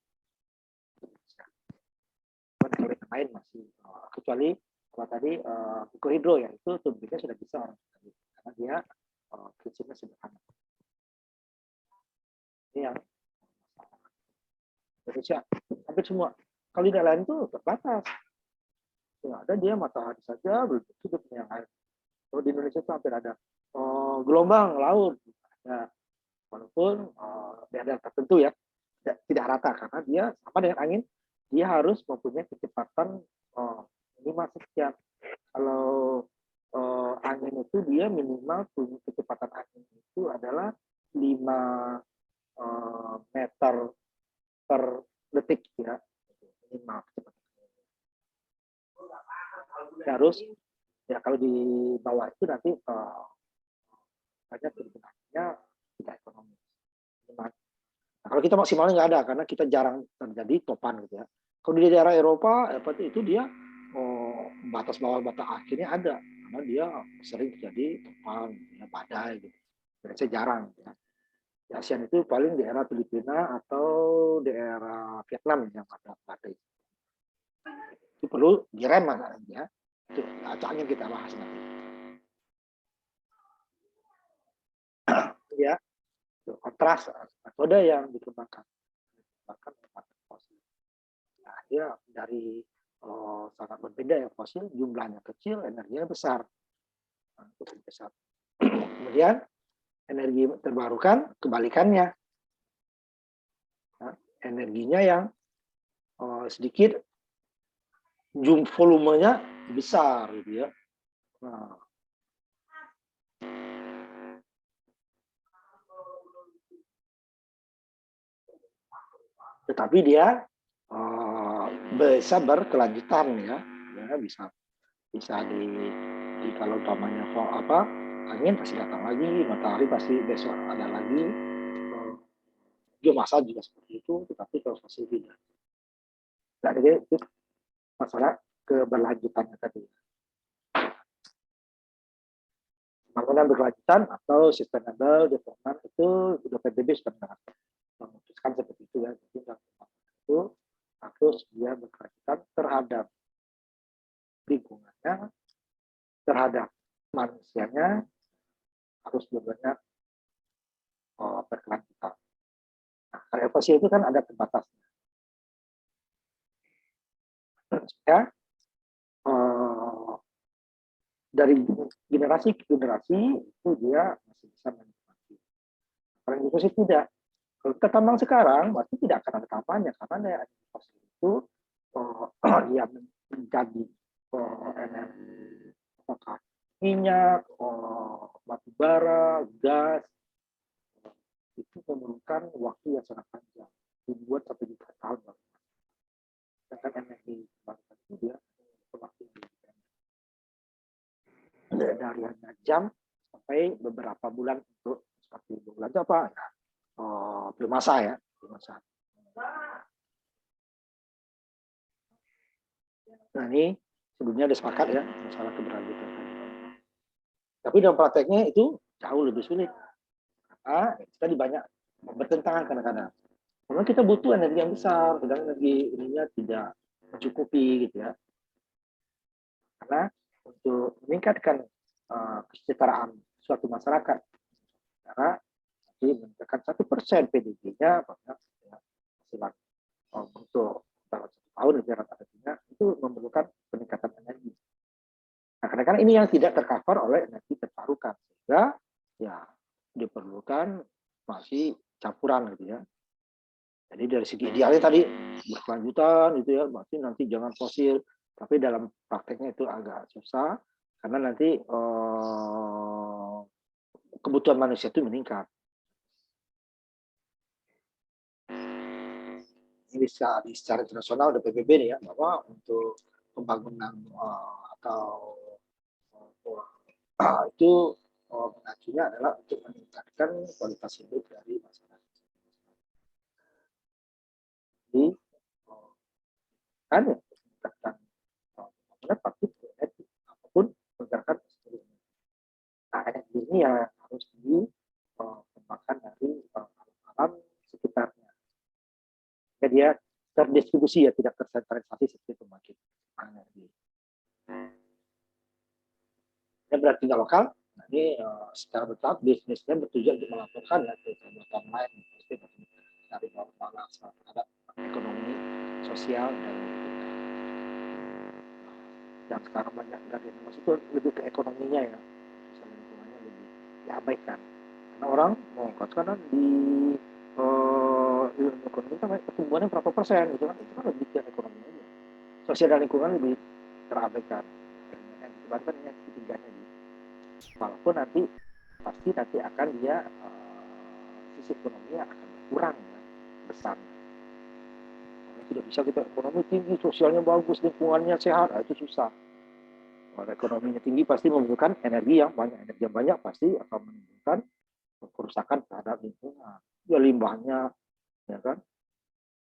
Kalau yang lain masih, kecuali Kalau tadi mikrohidro ya itu turbinnya sudah bisa orang tadi karena dia prinsipnya sederhana. Ini yang Indonesia hampir semua. Kalau di lain itu terbatas. Yang ada dia matahari saja belum cukup yang lain. Kalau di Indonesia itu hampir ada gelombang laut. Ya, walaupun daerah tertentu ya tidak rata karena dia sama dengan angin, dia harus mempunyai kecepatan minimal sekian. Kalau angin itu dia minimal punya kecepatan angin itu adalah 5 meter per detik ya minimal kecepatan. Harus ya kalau di bawah itu nanti banyak kegunaannya tidak ekonomis. Nah, kalau kita maksimalnya nggak ada karena kita jarang terjadi topan gitu ya. Kalau di daerah Eropa itu dia batas bawah batas akhirnya ada karena dia sering terjadi topan, ya, badai gitu. Indonesia jarang. Ya. Di ASEAN itu paling daerah Filipina atau daerah Vietnam yang ada badai. Itu perlu direm ya. Itu acaknya kita bahas nanti. Ya, kontras metode yang dikembangkan fosil. Nah, dia dari sangat berbeda ya fosil, jumlahnya kecil, energinya besar. Besar. Kemudian energi terbarukan kebalikannya, nah, energinya yang sedikit, volumenya besar gitu ya. Nah, tetapi dia bisa berkelanjutan ya, bisa di kalau utamanya angin pasti datang lagi, matahari pasti besok ada lagi, biomasa juga seperti itu, tetapi kalau fosil tidak. Nah, jadi itu masalah keberlanjutannya tadi. Pembangunan berkelanjutan atau sustainable development itu sudah PBB sudah memutuskan seperti itu ya. Jadi itu harus dia berkelanjutan terhadap lingkungannya, terhadap manusianya, harus banyak berkelanjutan. Nah, karya fosil itu kan ada terbatasnya. Ya, dari generasi ke generasi itu dia masih bisa menikmati. Kalau itu sih tidak. Kalau kita tambang sekarang, pasti tidak akan ada kampanye karena daya fosil itu dia menjadi energi apakah minyak, batu bara, gas, itu memerlukan waktu yang sangat panjang, dibuat sampai juta tahun. Sedangkan energi terbarukan itu dia waktu dari hanya jam sampai beberapa bulan untuk seperti bulan apa ya, biomasa ya, biomasa. Nah ini sebelumnya ada sepakat ya masalah keberlanjutan. Tapi dalam prakteknya itu jauh lebih sulit. Karena kita banyak bertentangan kadang-kadang. Karena kita butuh energi yang besar, sedangkan energi ininya tidak mencukupi gitu ya. Karena untuk meningkatkan kesejahteraan suatu masyarakat, karena meningkatkan 1% PDB-nya banyak ya, hasilan untuk dalam 1 tahun rata-ratanya itu memerlukan peningkatan energi. Nah, kadang-kadang ini yang tidak tercover oleh energi terbarukan sehingga ya diperlukan masih campuran gitu ya. Jadi dari segi idealnya tadi berkelanjutan gitu ya, berarti nanti jangan fosil, tapi dalam prakteknya itu agak susah karena nanti kebutuhan manusia itu meningkat. Ini secara internasional ada PBB nih ya, bahwa untuk pembangunan atau itu mengacunya adalah untuk meningkatkan kualitas hidup dari masyarakat. Jadi kan ya, meningkatkan pembangunan pasti energi apapun menggerakkan seluruhnya. Nah, energi ini yang harus dikembangkan dari alam sekitarnya. Jadi dia terdistribusi ya, tidak tersentralisasi seperti pembangkit energi. Ini berarti nggak lokal. Nah, ini secara bertahap bisnisnya bertujuan untuk melaporkan ya, ke bottom line, pasti dari bagaimana terhadap ekonomi sosial dan lingkungan. Dan sekarang banyak dari inovasi itu lebih ke ekonominya ya, sosial lingkungannya lebih diabaikan. Karena orang mau sekarang di ilmu ekonomi kan pertumbuhannya berapa persen gitu kan, itu kan lebih ke ekonomi aja. Sosial dan lingkungan lebih terabaikan. Dan dibandingkan yang ketiganya di walaupun nanti pasti nanti akan dia sisi ekonomi akan berkurang ya, besar. Karena tidak bisa kita ekonomi tinggi, sosialnya bagus, lingkungannya sehat, itu susah. Kalau ekonominya tinggi pasti membutuhkan energi yang banyak pasti akan menimbulkan kerusakan terhadap lingkungan. Ya limbahnya, ya kan,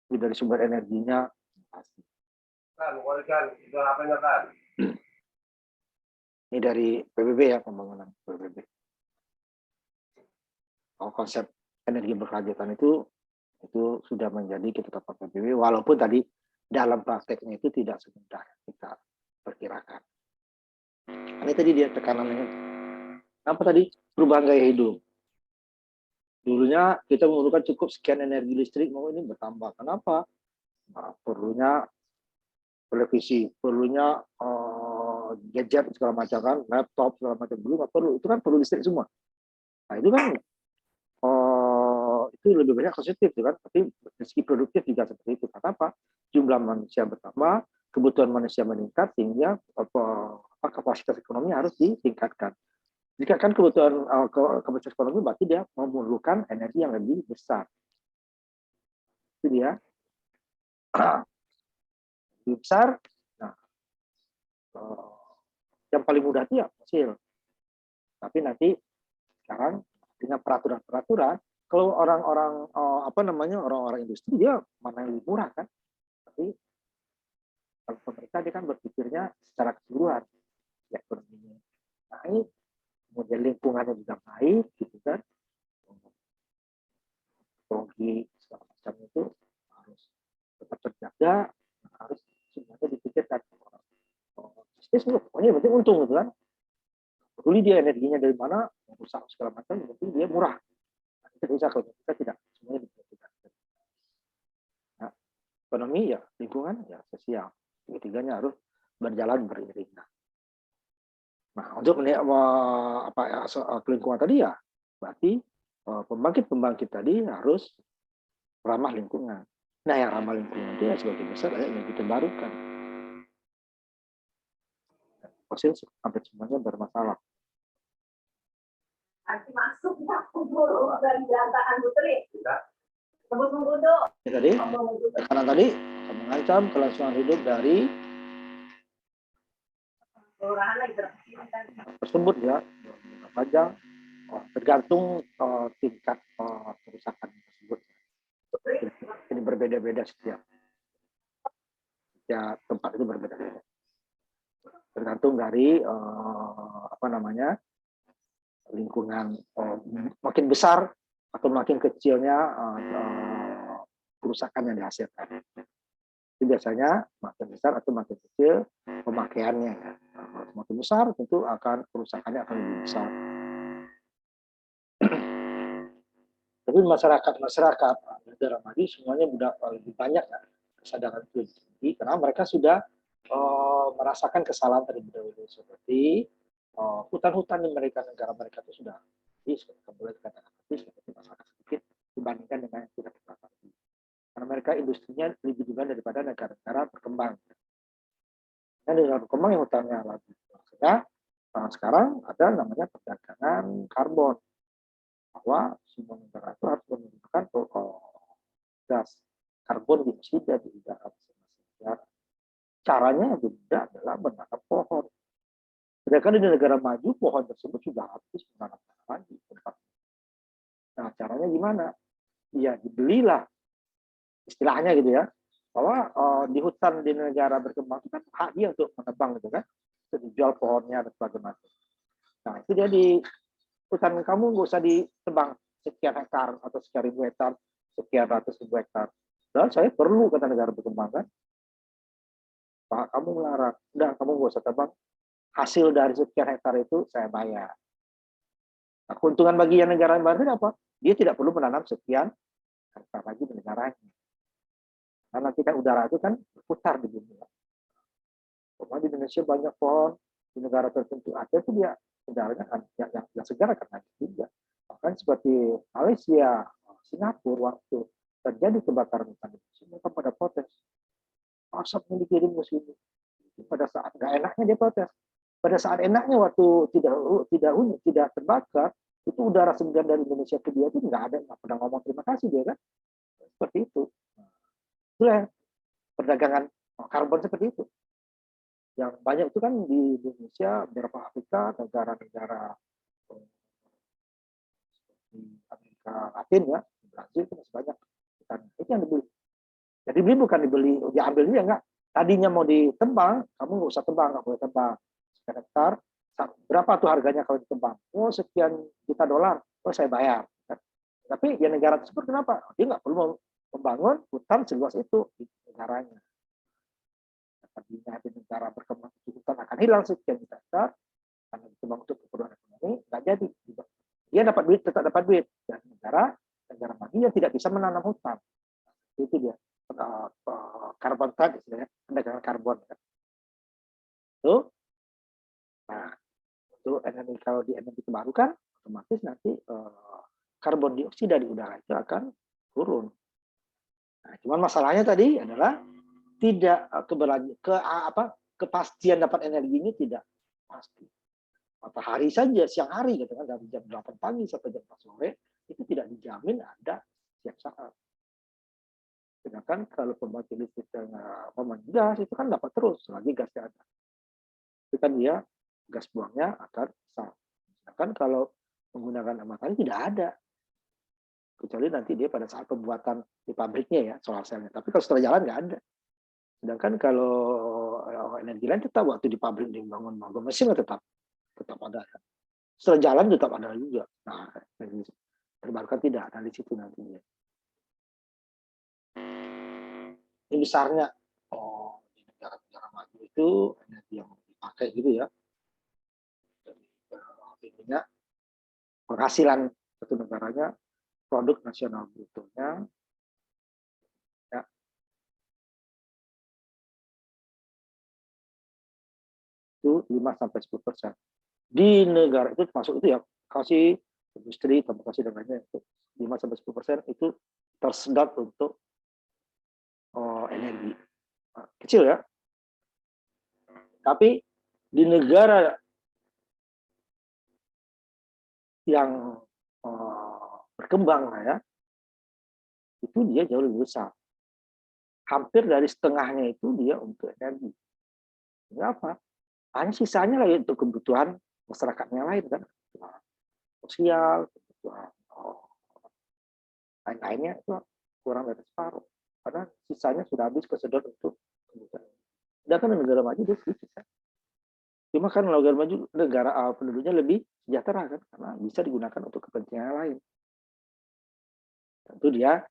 dari sumber energinya pasti.
Kan, itu apanya kan?
Ini dari PBB ya, pembangunan PBB. Konsep energi berkelanjutan itu sudah menjadi ketetapan PBB, walaupun tadi dalam prakteknya itu tidak semudah kita perkirakan. Ini tadi dia tekanannya. Apa tadi? Perubahan gaya hidup. Dulunya kita memerlukan cukup sekian energi listrik, mau ini bertambah. Kenapa? Nah, perlunya televisi, perlunya gadget segala macam kan, laptop segala macam, dulu nggak perlu, itu kan perlu listrik semua. Nah itu kan itu lebih banyak positif kan, tapi meski produktif juga seperti itu. Kenapa? Jumlah manusia bertambah, kebutuhan manusia meningkat, sehingga kapasitas ekonomi harus ditingkatkan. Jika kan kebutuhan kapasitas ekonomi, berarti dia memerlukan energi yang lebih besar. Itu dia. Lebih besar. Nah, yang paling mudah itu ya fosil. Tapi nanti sekarang dengan peraturan-peraturan, kalau orang-orang orang-orang industri dia mana yang lebih murah kan? Tapi kalau pemerintah dia kan berpikirnya secara keseluruhan ya ekonominya. Nah ini kemudian lingkungannya juga baik gitu kan, teknologi segala macam itu harus tetap terjaga, harus semuanya dipikirkan. Bisnis pokoknya yang penting untung gitu kan. Peduli dia energinya dari mana, rusak segala macam, yang penting dia murah. Nah, kita bisa, kalau kita tidak semuanya diperhatikan. Nah, ekonomi ya lingkungan ya sosial, ketiganya harus berjalan beriringan. Nah, untuk lingkungan tadi ya berarti pembangkit tadi harus ramah lingkungan. Nah, yang ramah lingkungan itu ya sebagian besar energi terbarukan. Fosil hampir semuanya bermasalah.
Nanti masuk dan berantakan putri. Sebut mengkudu.
Tadi, karena tadi mengancam kelangsungan hidup dari tersebut ya, panjang tergantung tingkat kerusakan tersebut. Ini berbeda-beda setiap tempat itu berbeda-beda. Tergantung dari lingkungan makin besar atau makin kecilnya kerusakan yang dihasilkan. Itu biasanya makin besar atau makin kecil pemakaiannya ya. Kalau semakin besar tentu akan kerusakannya akan lebih besar. Tapi masyarakat negara maju semuanya lebih banyak ya, kesadaran itu tinggi karena mereka sudah merasakan kesalahan terlebih dahulu, seperti hutan-hutan di negara mereka itu sudah boleh dikatakan seperti masyarakat sedikit dibandingkan dengan yang tidak kita ketahui. Karena mereka industrinya lebih duluan daripada negara-negara berkembang. Dan negara berkembang yang hutannya lagi. Maksudnya sekarang ada namanya perdagangan karbon, bahwa semua negara itu harus menggunakan gas karbon dioksida di udara masing-masing negara. Caranya juga adalah menanam pohon. Sedangkan di negara maju pohon tersebut sudah habis menanam lagi tempat. Nah, caranya gimana? Ya dibelilah, istilahnya gitu ya, bahwa di hutan di negara berkembang itu kan hak dia untuk menebang gitu kan, untuk dijual pohonnya dan sebagainya. Nah itu dia di hutan kamu nggak usah ditebang sekian hektar atau sekian ribu hektar, sekian ratus ribu hektar. Dan saya perlu kata negara berkembang kan, Pak kamu melarang, udah kamu nggak usah tebang, hasil dari sekian hektar itu saya bayar. Nah, keuntungan bagi yang negara baru apa? Dia tidak perlu menanam sekian hektar lagi di negaranya. Karena nanti kan udara itu kan berputar di dunia. Cuma di Indonesia banyak pohon, di negara tertentu ada itu dia udaranya kan yang segar akan naik juga. Bahkan seperti Malaysia, Singapura waktu terjadi kebakaran hutan itu mereka pada protes. Asapnya dikirim ke sini. Pada saat nggak enaknya dia protes. Pada saat enaknya waktu tidak terbakar, itu udara segar dari Indonesia ke dia itu nggak pernah ngomong terima kasih dia kan. Seperti itu. Itu ya perdagangan karbon seperti itu. Yang banyak itu kan di Indonesia, beberapa Afrika, negara-negara di Amerika Latin ya, di Brazil itu masih banyak. Itu yang dibeli. Jadi beli bukan dibeli, diambil dia enggak. Tadinya mau ditebang, kamu nggak usah tebang, nggak boleh tebang. Sekian hektar, berapa tuh harganya kalau ditebang? Oh sekian juta dolar, oh saya bayar. Tapi ya negara tersebut kenapa? Dia nggak perlu membangun hutan seluas itu di negaranya. Tadinya di negara berkembang hutan akan hilang sekian juta hektar, karena ditebang untuk keperluan ekonomi, nggak jadi. Dia dapat duit, tetap dapat duit. Dan negara maju yang tidak bisa menanam hutan. Itu dia. Karbon tadi, perdagangan karbon. Itu, nah, itu energi kalau di energi terbarukan, otomatis nanti karbon dioksida di udara itu akan turun. Nah, cuman masalahnya tadi adalah tidak kepastian dapat energi ini tidak pasti. Matahari saja siang hari, gitu kan, dari jam 8 pagi sampai jam 4 sore itu tidak dijamin ada setiap saat. Sedangkan kalau pembangkit listrik gas itu kan dapat terus selagi gasnya ada. Itu kan dia gas buangnya akan besar. Sedangkan kalau menggunakan matahari tidak ada. Kecuali nanti dia pada saat pembuatan di pabriknya ya, solar cell-nya. Tapi kalau setelah jalan nggak ada. Sedangkan kalau energi lain tetap waktu di pabrik dibangun mesin tetap ada. Setelah jalan tetap ada juga. Nah, terbarukan tidak ada di situ nantinya. Ini besarnya di negara-negara maju itu energi yang dipakai gitu ya. Intinya penghasilan satu negaranya, produk nasional brutonya ya, itu 5-10%. Di negara itu termasuk itu ya, kasih industri, transportasi dan lainnya itu 5-10% itu tersedot untuk energi. Kecil ya. Tapi di negara yang berkembang ya, itu dia jauh lebih besar. Hampir dari setengahnya itu dia untuk energi. Ini apa? Hanya sisanya lagi untuk kebutuhan masyarakatnya lain kan, sosial, kebutuhan lain-lainnya itu kurang dari separuh. Karena sisanya sudah habis kesedot untuk kebutuhan. Sedangkan negara maju itu sedikit kan. Cuma kan negara maju negara penduduknya lebih sejahtera kan, karena bisa digunakan untuk kepentingan lain. Tentu dia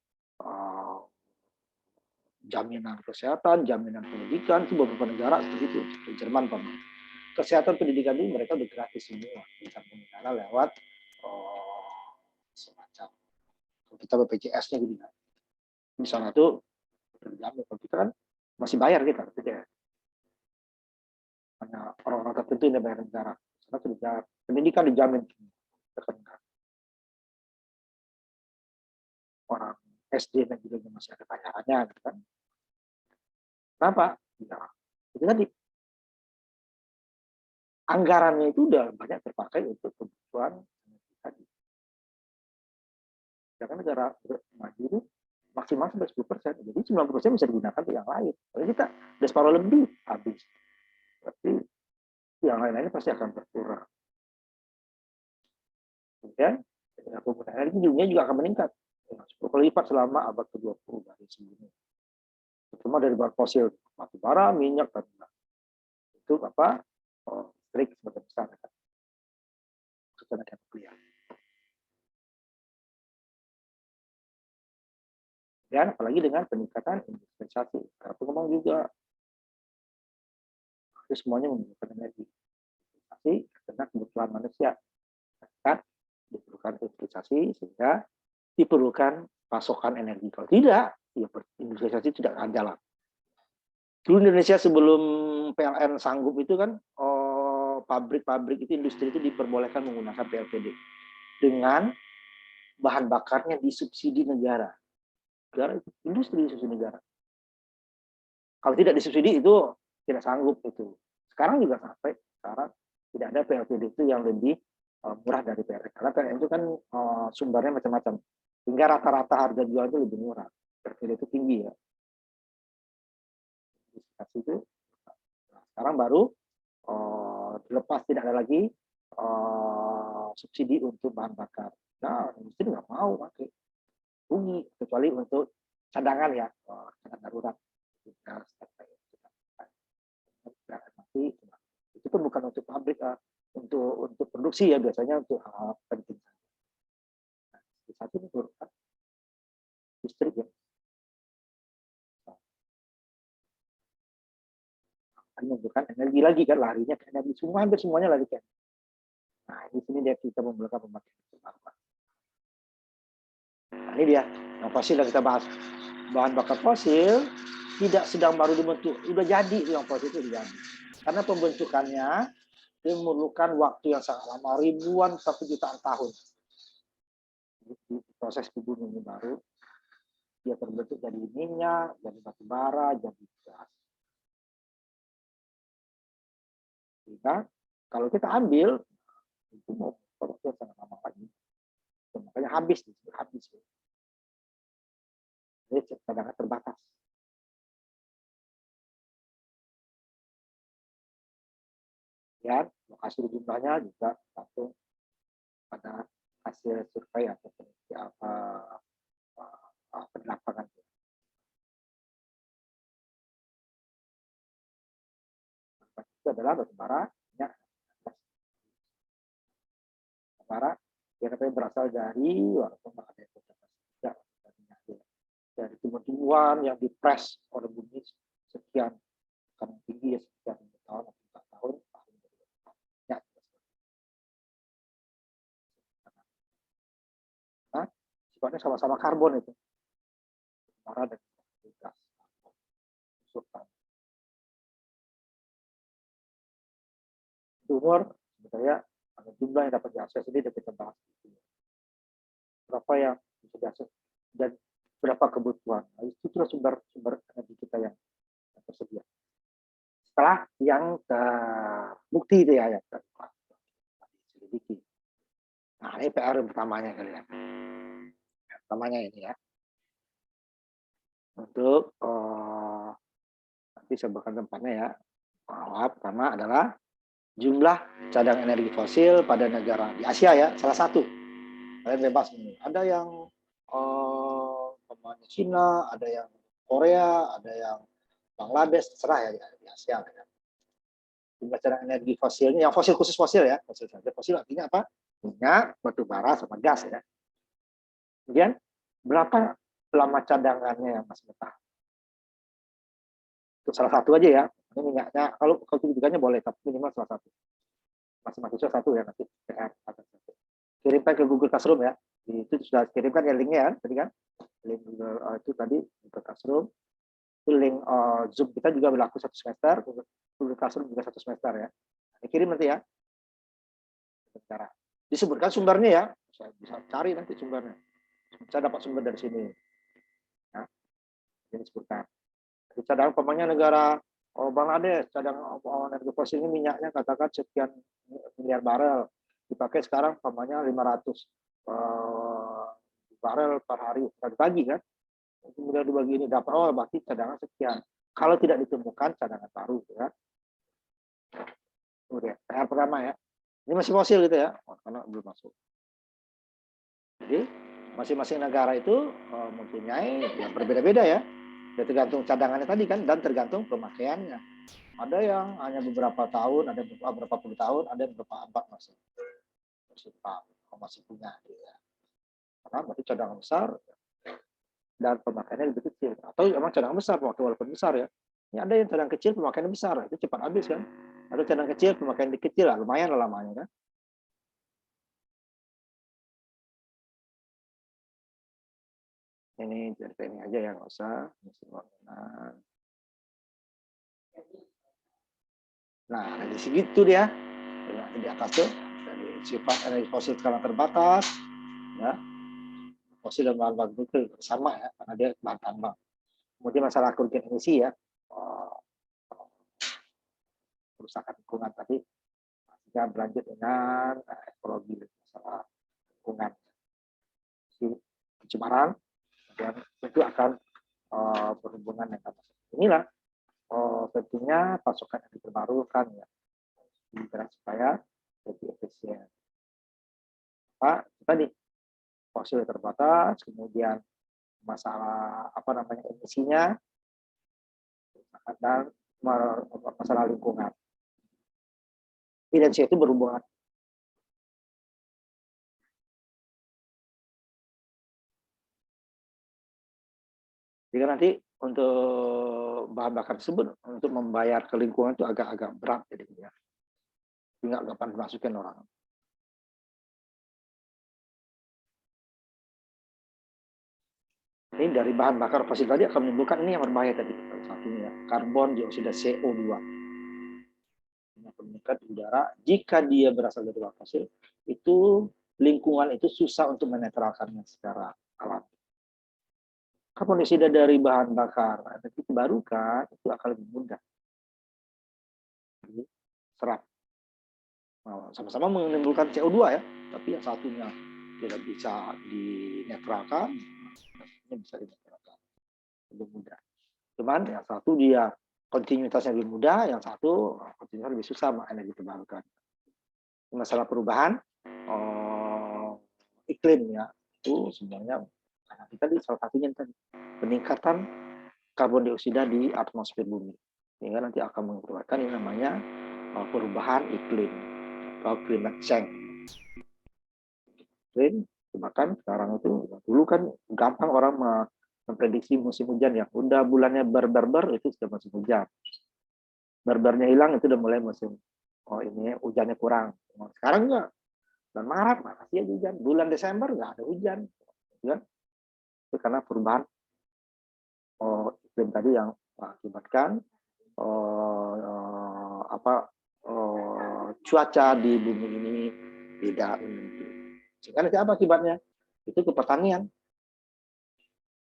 jaminan kesehatan, jaminan pendidikan, itu beberapa negara seperti itu, seperti Jerman kesehatan pendidikan itu mereka udah gratis semua di samping negara lewat semacam kita BPJS-nya gitu kan. Misalnya tuh terjamin, kalau kita kan masih bayar kita BPJS. Hanya orang-orang tertentu yang bayar negara. Karena pendidikan dijamin. Orang SD dan juga masih ada bayarannya gitu kan. Kenapa? Ya, itu tadi anggarannya itu udah banyak terpakai untuk kebutuhan tadi. Karena negara maju itu maksimal sampai 10%. Jadi 90% bisa digunakan untuk yang lain. Kalau kita udah separuh lebih habis. Berarti yang lain-lainnya pasti akan berkurang. Kemudian penggunaan energi di dunia juga akan meningkat 10 kali lipat selama abad ke-20 dari sebelumnya. Terutama dari bahan fosil, batu bara, minyak, dan itu apa? Listrik sebagai besar kan. Tenaga nuklir. Dan apalagi dengan peningkatan industrialisasi. Karena pengembang juga itu semuanya menggunakan energi. investasi karena kebutuhan manusia. Kan diperlukan industrialisasi sehingga diperlukan pasokan energi. Kalau tidak, ya industrialisasi tidak akan jalan. Dulu Indonesia sebelum PLN sanggup itu kan pabrik-pabrik itu, industri itu diperbolehkan menggunakan PLTD dengan bahan bakarnya disubsidi negara. Negara itu industri disubsidi negara. Kalau tidak disubsidi itu tidak sanggup itu. Sekarang juga sampai sekarang tidak ada PLTD itu yang lebih murah dari PLN. Karena PLN itu kan sumbernya macam-macam. Hingga rata-rata harga jual itu lebih murah. PLTD itu tinggi ya. Itu sekarang baru dilepas, tidak ada lagi subsidi untuk bahan bakar. Nah, industri nggak mau pakai, rugi, kecuali untuk cadangan ya, cadangan darurat. Itu pun bukan untuk pabrik, untuk produksi ya, biasanya untuk hal penting. Nah, di satu ini kan listrik ya. Menunjukkan energi lagi kan, larinya ke energi, semua hampir semuanya lari ke energi. Nah, di sini dia kita memulakan pemakaian terbarukan. Nah, ini dia yang fosil yang kita bahas. Bahan bakar fosil tidak sedang baru dibentuk, udah jadi itu, yang fosil itu jadi. Karena pembentukannya memerlukan waktu yang sangat lama, ribuan sampai jutaan tahun. Di proses di bumi ini baru dia terbentuk jadi minyak, jadi batu bara, jadi gas. Sehingga kalau kita ambil itu mau waktu yang sangat lama lagi, makanya habis. Jadi cadangan terbatas. Ya, lokasi jumlahnya juga tergantung pada hasil survei atau penelapangan. Itu adalah batu bara, minyak, batu bara yang katanya berasal dari, walaupun ada yang tidak, dari tumbuhan yang dipres oleh bumi sekian karena tinggi ya, sekian tahun atau 4 tahun. Nah, sifatnya sama-sama karbon itu. Bara dan gas. Umur sebetulnya ada jumlah yang dapat diakses, ini dapat kita bahas. Berapa yang bisa diakses dan berapa kebutuhan. Nah, itu itulah sumber energi kita yang tersedia. Setelah yang terbukti itu ya, yang diselidiki. Nah, ini PR yang pertamanya kalian. Yang pertamanya ini ya. Untuk nanti saya bahkan tempatnya ya. Pertama adalah jumlah cadangan energi fosil pada negara di Asia ya, salah satu. Kalian bebas ini. Ada yang Cina, ada yang Korea, ada yang Bangladesh, terserah ya di Asia. Ya. Jumlah cadangan energi fosilnya, yang fosil khusus fosil ya, fosil artinya apa? Minyak, batu bara, sama gas ya. Kemudian berapa lama cadangannya yang masih betah? Itu salah satu aja ya. Ini minyaknya, kalau kebutuhannya boleh, tapi minimal salah satu. Masih mahasiswa satu ya nanti PR. Kirimkan ke Google Classroom ya. Itu sudah kirimkan ya linknya ya, tadi kan. Link Google itu tadi Google Classroom. Itu link Zoom kita juga berlaku 1 semester, Google Classroom juga 1 semester ya. Kirim nanti ya. Disebutkan sumbernya ya. Saya bisa cari nanti sumbernya. Saya dapat sumber dari sini. Ya. Ini disebutkan. Cadangan umpamanya negara Bangladesh, cadangan energi fosil ini minyaknya katakan sekian miliar barel, dipakai sekarang umpamanya 500 barel per hari, pagi kan, kemudian dibagi ini dapat, berarti cadangan sekian. Kalau tidak ditemukan cadangan baru, ya. Kemudian PR pertama ya, ini masih fosil gitu ya, karena belum masuk. Jadi masing-masing negara itu mempunyai yang berbeda-beda ya. Ya, tergantung cadangannya tadi kan, dan tergantung pemakaiannya. Ada yang hanya beberapa tahun, ada beberapa puluh tahun, ada beberapa abad masih punya. Ya. Karena berarti cadangan besar dan pemakaiannya lebih kecil. Atau memang cadangan besar, walaupun besar ya. Ini ada yang cadangan kecil, pemakaiannya besar, itu cepat habis kan. Atau cadangan kecil, pemakaian kecil lah, lumayan lah lamanya kan. Ini ini aja ya, nggak usah. Nah, dari segitu dia. Di atas tuh, dari sifat energi fosil skala terbatas, ya. Fosil dan bahan baku itu sama ya, karena dia bahan tambang. Kemudian masalah kerugian emisi ya, kerusakan lingkungan tadi, kita berlanjut dengan ekologi, masalah lingkungan, pencemaran, dan itu akan berhubungan dengan inilah tentunya pasokan energi terbarukan ya, supaya lebih efisien. Pak tadi fosil terbatas, kemudian masalah emisinya, dan masalah lingkungan. Dan itu berhubungan. Jadi nanti untuk bahan bakar tersebut untuk membayar ke lingkungan itu agak-agak berat jadinya. Nggak gampang dimasukin orang. Ini dari bahan bakar fosil tadi akan menimbulkan ini yang berbahaya tadi. Satunya karbon dioksida CO2. Ini akan meningkat di udara. Jika dia berasal dari bahan fosil, itu lingkungan itu susah untuk menetralkannya secara alami. Karbon dioksida dari bahan bakar energi terbarukan itu akan lebih mudah serap. Sama-sama menimbulkan CO2 ya, tapi yang satunya tidak bisa dinetralkan, bisa dinetralkan lebih mudah. Cuman yang satu dia kontinuitasnya lebih mudah, yang satu kontinuitasnya lebih susah energi terbarukan. Masalah perubahan iklim ya, itu sebenarnya kita di salah satunya tadi peningkatan karbon dioksida di atmosfer bumi, sehingga nanti akan mengakibatkan yang namanya perubahan iklim atau climate change. Bahkan sekarang itu dulu kan gampang orang memprediksi musim hujan ya, udah bulannya berber itu sudah musim hujan, berbernya hilang itu udah mulai musim ini hujannya kurang. Sekarang enggak, bulan Maret masih ada hujan, bulan Desember nggak ada hujan ya. Itu karena perubahan iklim tadi yang mengakibatkan cuaca di bumi ini tidak menentu. Sehingga nanti apa akibatnya? Itu ke pertanian.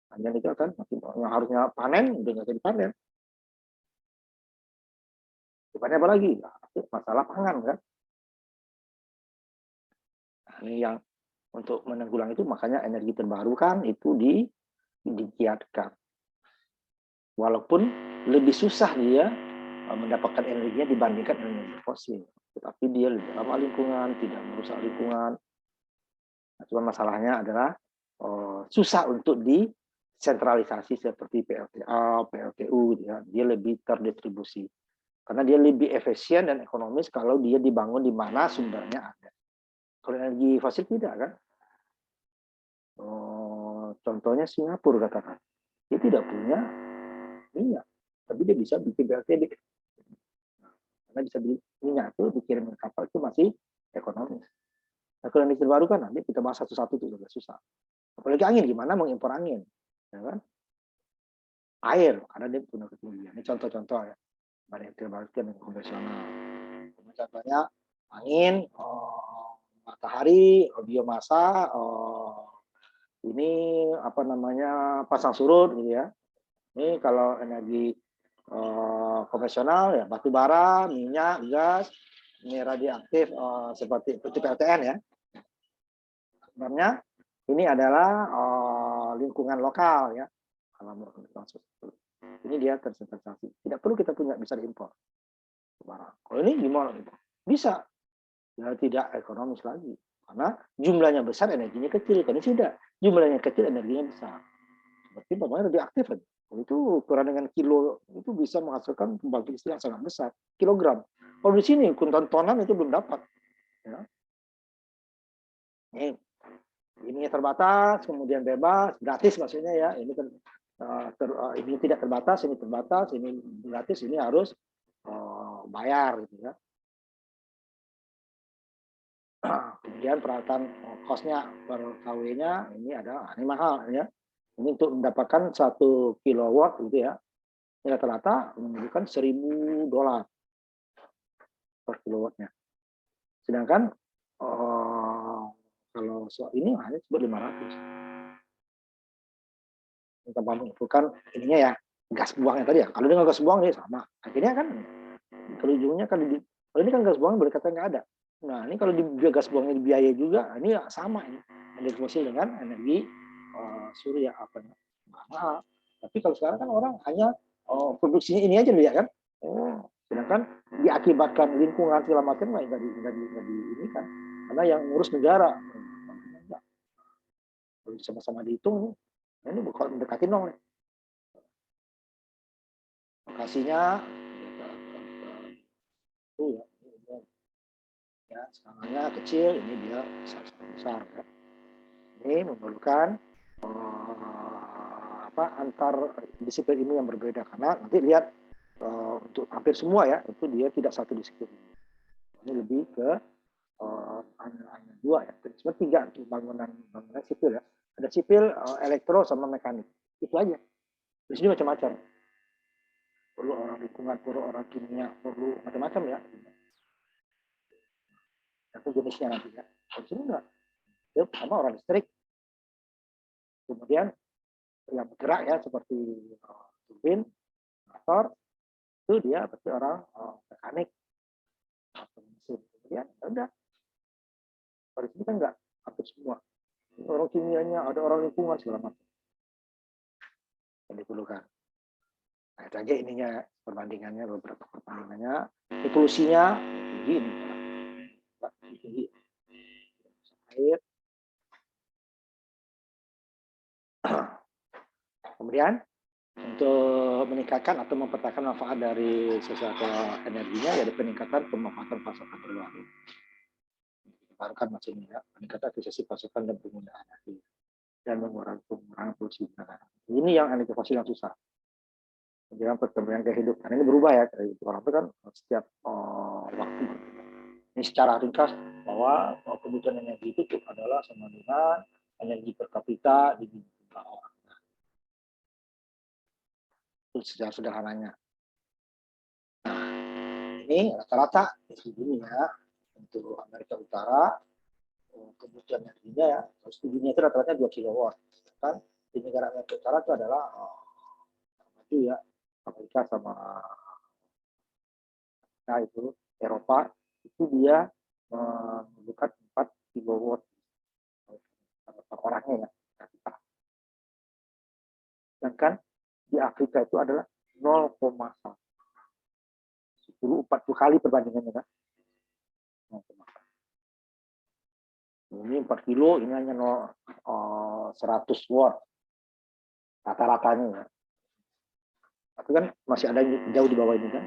Pertanian itu akan yang harusnya panen udah nggak jadi panen. Akibatnya apa lagi? Nah, masalah pangan kan. Nah, ini yang untuk menanggulangi itu makanya energi terbarukan itu digiatkan. Walaupun lebih susah dia mendapatkan energinya dibandingkan energi fosil, tetapi dia lebih ramah lingkungan, tidak merusak lingkungan. Nah, cuma masalahnya adalah susah untuk disentralisasi seperti PLTA, PLTU, dia lebih terdistribusi. Karena dia lebih efisien dan ekonomis kalau dia dibangun di mana sumbernya ada. Kalau energi fosil tidak kan? Contohnya Singapura katakan, dia tidak punya minyak, tapi dia bisa bikin PLTB. Karena bisa beli minyak itu dikirim ke kapal itu masih ekonomis. Nah, kalau energi terbarukan nanti kita bahas satu-satu itu juga susah. Apalagi angin, gimana mengimpor angin, ya kan? Air, karena dia punya ketinggian. Ini contoh-contoh ya, energi terbarukan yang konvensional. Contohnya angin, matahari, biomasa, ini pasang surut gitu ya. Ini kalau energi konvensional ya batu bara, minyak, gas, ini radioaktif seperti PLTN ya. Sebenarnya ini adalah lingkungan lokal ya. Ini dia tersentralisasi. Tidak perlu kita punya, bisa diimpor. Kalau ini gimana? Bisa. Ya tidak ekonomis lagi. Karena jumlahnya besar, energinya kecil. Kalau ini tidak. Jumlahnya kecil, energinya besar. Seperti namanya radioaktif. Itu ukuran dengan kilo, itu bisa menghasilkan pembangkit listrik yang sangat besar. Kilogram. Kalau di sini, ton-tonan itu belum dapat. Ya. Ini terbatas, kemudian bebas, gratis maksudnya ya. Ini ini tidak terbatas, ini terbatas, ini gratis, ini harus bayar gitu ya. Kemudian peralatan kosnya per kW-nya ini mahal ya. Ini untuk mendapatkan 1 kilowatt gitu ya. Ini rata-rata menunjukkan $1.000 per kilowattnya. Sedangkan kalau ini hanya sebut 500. Tanpa mengumpulkan ininya ya, gas buangnya tadi ya. Kalau dengan gas buang ya sama. Akhirnya kan kalau ujungnya kan kalau ini kan gas buang berkata nggak ada. Nah ini kalau di gas buangnya dibiayai juga, ini sama ini. Energi fosil dengan energi surya apa mahal. Tapi kalau sekarang kan orang hanya produksinya ini aja ya kan. Sedangkan diakibatkan lingkungan segala macam nggak di ini kan. Karena yang ngurus negara. Kalau sama-sama dihitung, ini bukan mendekati nol. Lokasinya ya, skalanya kecil, ini dia besar. Ya. Ini memerlukan antar disiplin ilmu yang berbeda karena nanti lihat untuk hampir semua ya itu dia tidak satu disiplin. Ini lebih ke hanya 2 ya, sebenarnya 3 untuk bangunan sipil ya. Ada sipil, elektro sama mekanik. Itu aja. Di sini macam-macam. Perlu orang lingkungan, perlu orang kimia, perlu macam-macam ya. Itu jenisnya nanti ya. Di sini enggak. Dia sama orang listrik. Kemudian yang bergerak ya seperti turbin, motor, itu dia berarti orang mekanik atau mesin. Kemudian udah. Di sini kan enggak hampir semua. Orang kimianya, ada orang lingkungan segala macam. Yang diperlukan. Nah, itu aja ininya perbandingannya, beberapa perbandingannya. Polusinya tinggi ini. Tinggi. Air. Kemudian untuk meningkatkan atau mempertahankan manfaat dari sesuatu energinya yaitu peningkatan pemanfaatan pasokan terbaru. Barukan maksudnya peningkatan efisiensi pasokan dan penggunaan energi dan pengurangan polusi udara. Ini yang energi fosil yang susah. Jangan perkembangan kehidupan ini berubah ya. Orang itu kan setiap waktu. Ini secara ringkas bahwa kebutuhan energi itu adalah sama dengan energi per kapita di jumlah orang. Itu secara sederhananya. Nah, ini rata-rata di dunia untuk Amerika Utara kebutuhan energinya ya, dunia itu rata-rata 2 kilowatt. Kan di negara Amerika Utara itu adalah maju ya, Amerika sama itu Eropa itu dia memerlukan 4 kilowatt per orangnya ya. Sedangkan di Afrika itu adalah 0,1. 40 kali perbandingannya kan. Ini 4 kilo, ini hanya 100 watt rata-ratanya ya. Tapi kan masih ada yang jauh di bawah ini kan.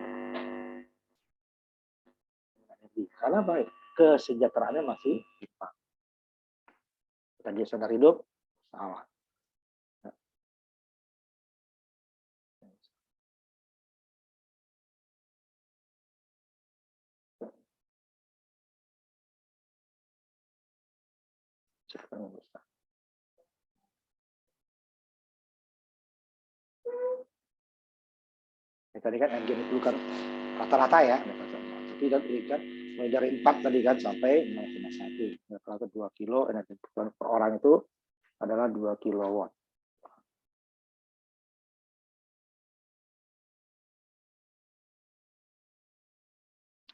Karena baik, kesejahteraannya masih timpang. Tadi standar hidup salah. Tadi kan energi itu kan rata-rata ya, tidak kan mulai dari 4 tadi kan sampai 0,1. Rata-rata 2 kilo energi per orang itu adalah 2 kilowatt.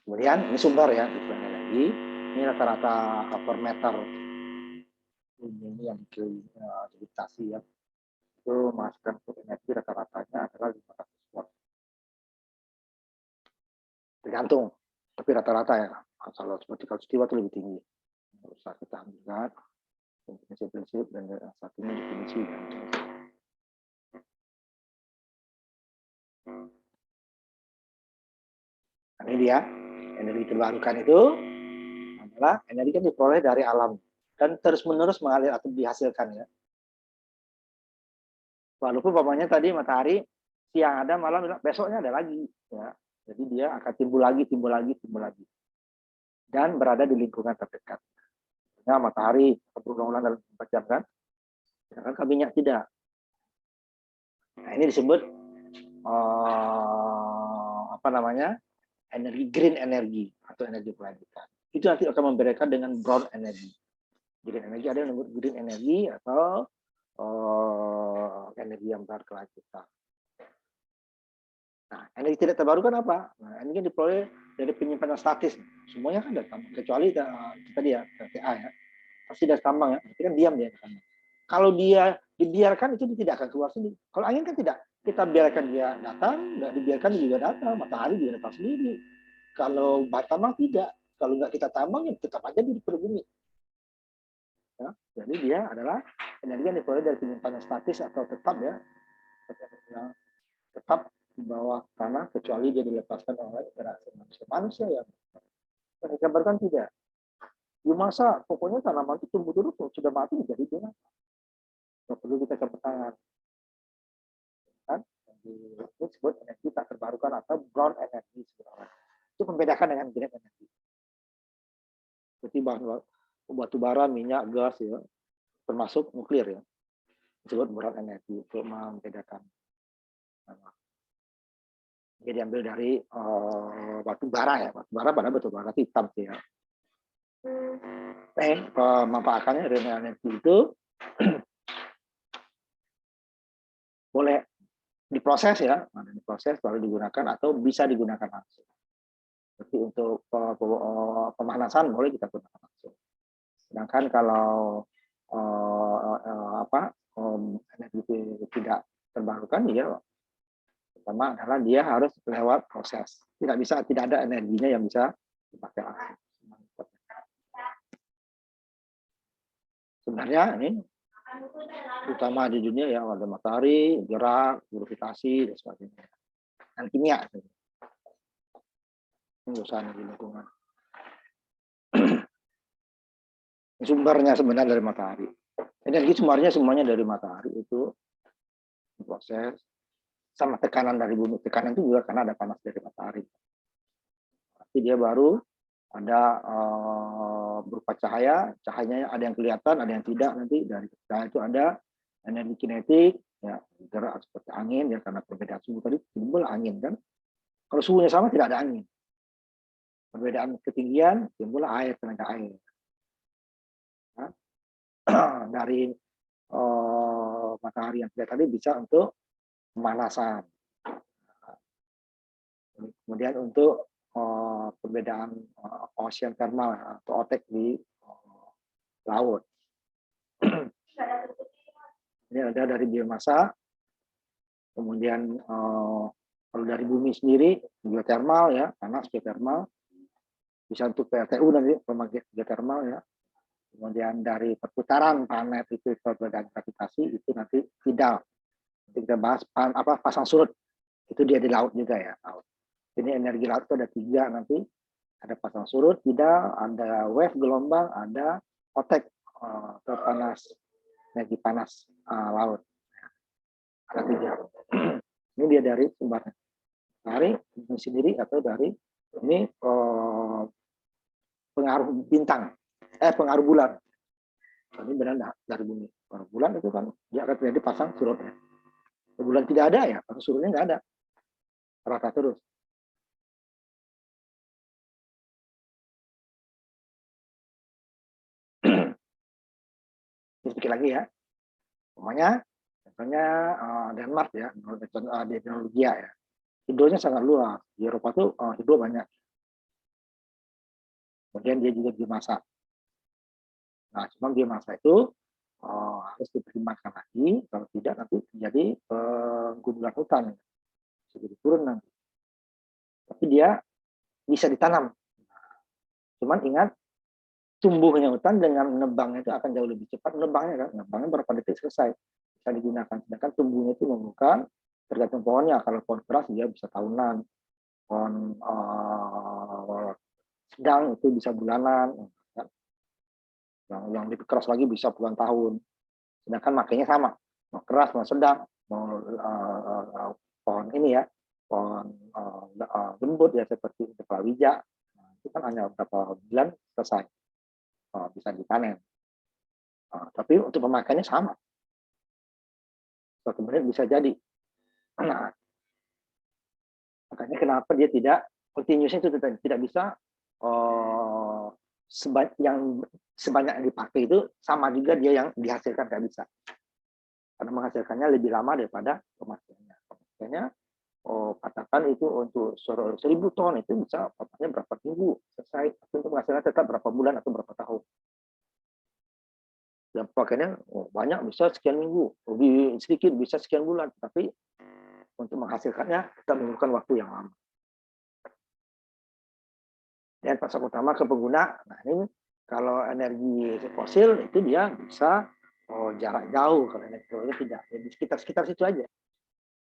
Kemudian ini sumber ya, energi. Ini rata-rata per meter ini yang dilintasi ya. Itu masukan untuk energi rata-ratanya adalah 500 watt. Tergantung, tapi rata-rata ya. Kalau seperti Kalsistiwa itu lebih tinggi. Harus kita ambilkan prinsip-prinsip dan satunya definisi. Nah, ini dia, energi terbarukan itu adalah energi yang diperoleh dari alam dan terus-menerus mengalir atau dihasilkan ya. Walaupun umpamanya tadi matahari siang ada, malam besoknya ada lagi ya. Jadi dia akan timbul lagi, dan berada di lingkungan terdekat. Nah, matahari berulang-ulang dalam 4 jam kan, sedangkan minyak tidak. Nah, ini disebut apa namanya, green energy atau energi kelanjutan. Itu nanti akan membedakan dengan brown energy. Green energy ada yang disebut green energy atau energi yang berkelanjutan. Nah, energi tidak terbarukan apa? Nah, ini kan diperoleh dari penyimpanan statis. Semuanya kan datang, kecuali tadi ya, PTA ya. Pasti dari tambang ya, berarti kan diam dia. Kalau dia dibiarkan itu tidak akan keluar sendiri. Kalau angin kan tidak, kita biarkan dia datang, nggak dibiarkan juga datang, matahari juga datang sendiri. Kalau tambang tidak, kalau nggak kita tambang ya tetap aja di bumi. Ya, jadi dia adalah energi yang diperoleh dari penyimpanan statis atau tetap ya, tetap di bawah tanah kecuali dia dilepaskan oleh interaksi manusia yang digambarkan tidak. Biomasa, pokoknya tanaman itu tumbuh terus, sudah mati jadi biomasa. Nggak perlu kita campur tangan. Kan? Itu disebut energi tak terbarukan atau brown energy sebenarnya. Itu membedakan dengan green energy. Seperti batu bara, minyak, gas ya, termasuk nuklir ya. Disebut brown energy untuk membedakan. Jadi diambil dari batu bara ya, batu bara hitam sih ya. Pemanfaatannya green energy itu boleh diproses ya, diproses baru digunakan atau bisa digunakan langsung. Seperti untuk pemanasan boleh kita gunakan langsung. Sedangkan kalau energi tidak terbarukan dia pertama adalah dia harus lewat proses. Tidak ada energinya yang bisa dipakai langsung. Sebenarnya ini utama di dunia ya, ada matahari, gerak, gravitasi dan sebagainya. Dan kimia. Ini usaha di lingkungan. Sumbernya sebenarnya dari matahari. Energi sumbernya semuanya dari matahari itu proses sama tekanan dari bumi. Tekanan itu juga karena ada panas dari matahari. Tapi dia baru ada berupa cahayanya ada yang kelihatan, ada yang tidak. Nanti dari cahaya itu ada energi kinetik, ya gerak seperti angin ya, karena perbedaan suhu tadi timbul angin kan. Kalau suhunya sama tidak ada angin. Perbedaan ketinggian timbul air, tenaga air. Nah, dari matahari yang tidak tadi bisa untuk pemanasan. Kemudian untuk perbedaan ocean thermal atau otek di laut. Ini ada dari biomasa. Kemudian kalau dari bumi sendiri geothermal ya, panas geothermal. Bisa untuk PLTU nanti pembangkit geothermal ya. Kemudian dari perputaran planet itu perbedaan gravitasi itu nanti tidal. Nanti kita bahas pasang surut. Itu dia di laut juga ya, laut. Ini energi laut itu ada 3 nanti. Ada pasang surut, tidal, ada wave gelombang, ada otek panas, energi panas laut. Ada 3. Ini dia dari sumbernya. Dari bumi sendiri atau dari ini pengaruh bintang, pengaruh bulan. Ini benar dari bumi. Pengaruh bulan itu kan dia akan terjadi pasang surutnya. Bulan tidak ada ya, pasang surutnya nggak ada. Rata terus. Sedikit lagi ya. Contohnya Denmark ya, di teknologi ya. Hidronya sangat luas. Di Eropa tuh hidro banyak. Kemudian dia juga biomasa. Nah, cuma biomasa itu harus dipertimbangkan lagi. Kalau tidak nanti terjadi penggundulan hutan. Jadi turun nanti. Tapi dia bisa ditanam. Cuman ingat, tumbuhnya hutan dengan nebangnya itu akan jauh lebih cepat. Nebangnya berapa detik selesai. Bisa digunakan. Sedangkan tumbuhnya itu membuka, tergantung pohonnya. Kalau pohon keras dia bisa tahunan. Pohon sedang itu bisa bulanan. Yang lebih keras lagi bisa puluhan tahun. Sedangkan makanya sama. Mau keras, mau sedang, mau pohon ini ya, pohon gembut ya seperti palawija, itu kan hanya beberapa bulan selesai, bisa dipanen. Tapi untuk pemakaiannya sama, 1 menit bisa jadi. Nah, makanya kenapa dia tidak continuous itu tidak bisa sebanyak yang dipakai itu sama juga dia yang dihasilkan, nggak bisa. Karena menghasilkannya lebih lama daripada pemakaiannya. Pemakaiannya katakan itu untuk 1.000 ton itu bisa papannya berapa minggu selesai, untuk menghasilkan tetap berapa bulan atau berapa tahun. Dan pakaiannya banyak bisa sekian minggu, lebih sedikit bisa sekian bulan, tapi untuk menghasilkannya kita memerlukan waktu yang lama. Dan pasar utama ke pengguna, nah ini kalau energi fosil itu dia bisa jarak jauh, kalau energi fosil tidak, di sekitar situ aja.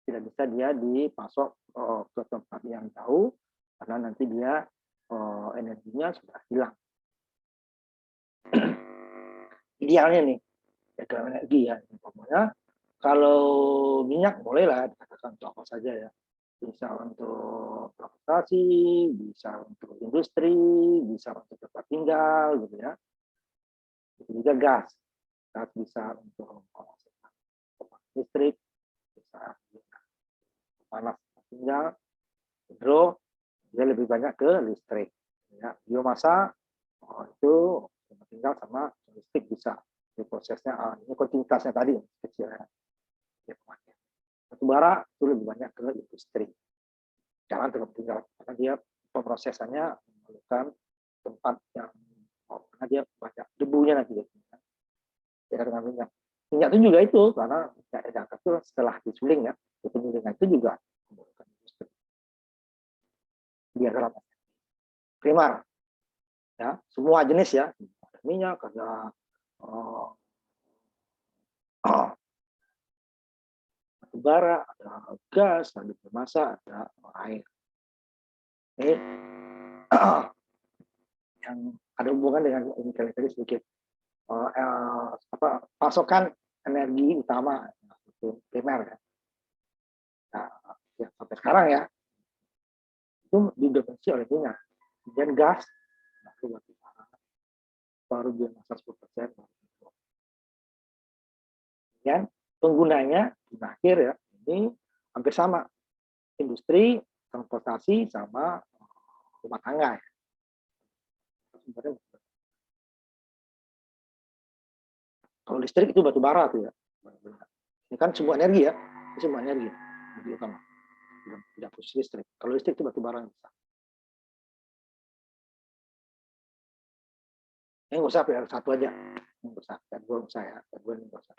Tidak bisa dia dipasok ke tempat yang jauh, karena nanti dia energinya sudah hilang. Idealnya nih, dalam energi ya, umpamanya kalau minyak bolehlah dikatakan untuk apa saja ya, bisa untuk transportasi, bisa untuk industri, bisa untuk tempat tinggal gitu ya. Itu juga gas bisa untuk listrik, bisa panas tinggal, hidro dia lebih banyak ke listrik ya. Biomasa itu tinggal sama listrik bisa di prosesnya, ini kontinuitasnya tadi kecil ya. Batu bara itu lebih banyak ke industri, jangan tetap tinggal karena dia pemrosesannya memerlukan tempat yang karena dia banyak debunya nanti ya dengan minyak itu juga itu karena minyak itu setelah disuling ya, penyulingan itu juga memerlukan industri. Diagram primer ya, semua jenis ya, ada minyak, ada batu bara, ada gas, ada biomasa, ada air. Ini yang ada hubungan dengan ini tadi sedikit pasokan energi utama itu primer ya. Nah, ya, sampai sekarang ya itu didominasi oleh minyak, kemudian gas, baru biomasa 10%. Dan penggunanya di akhir ya ini hampir sama, industri, transportasi, sama rumah tangga ya. Kalau listrik itu batu bara tuh ya. Ini kan semua energi ya, semua energi utama. Tidak khusus listrik. Kalau listrik itu batu bara yang besar. Ini nggak usah PR1 aja, nggak usah. PR2 saya, PR2 ini nggak usah.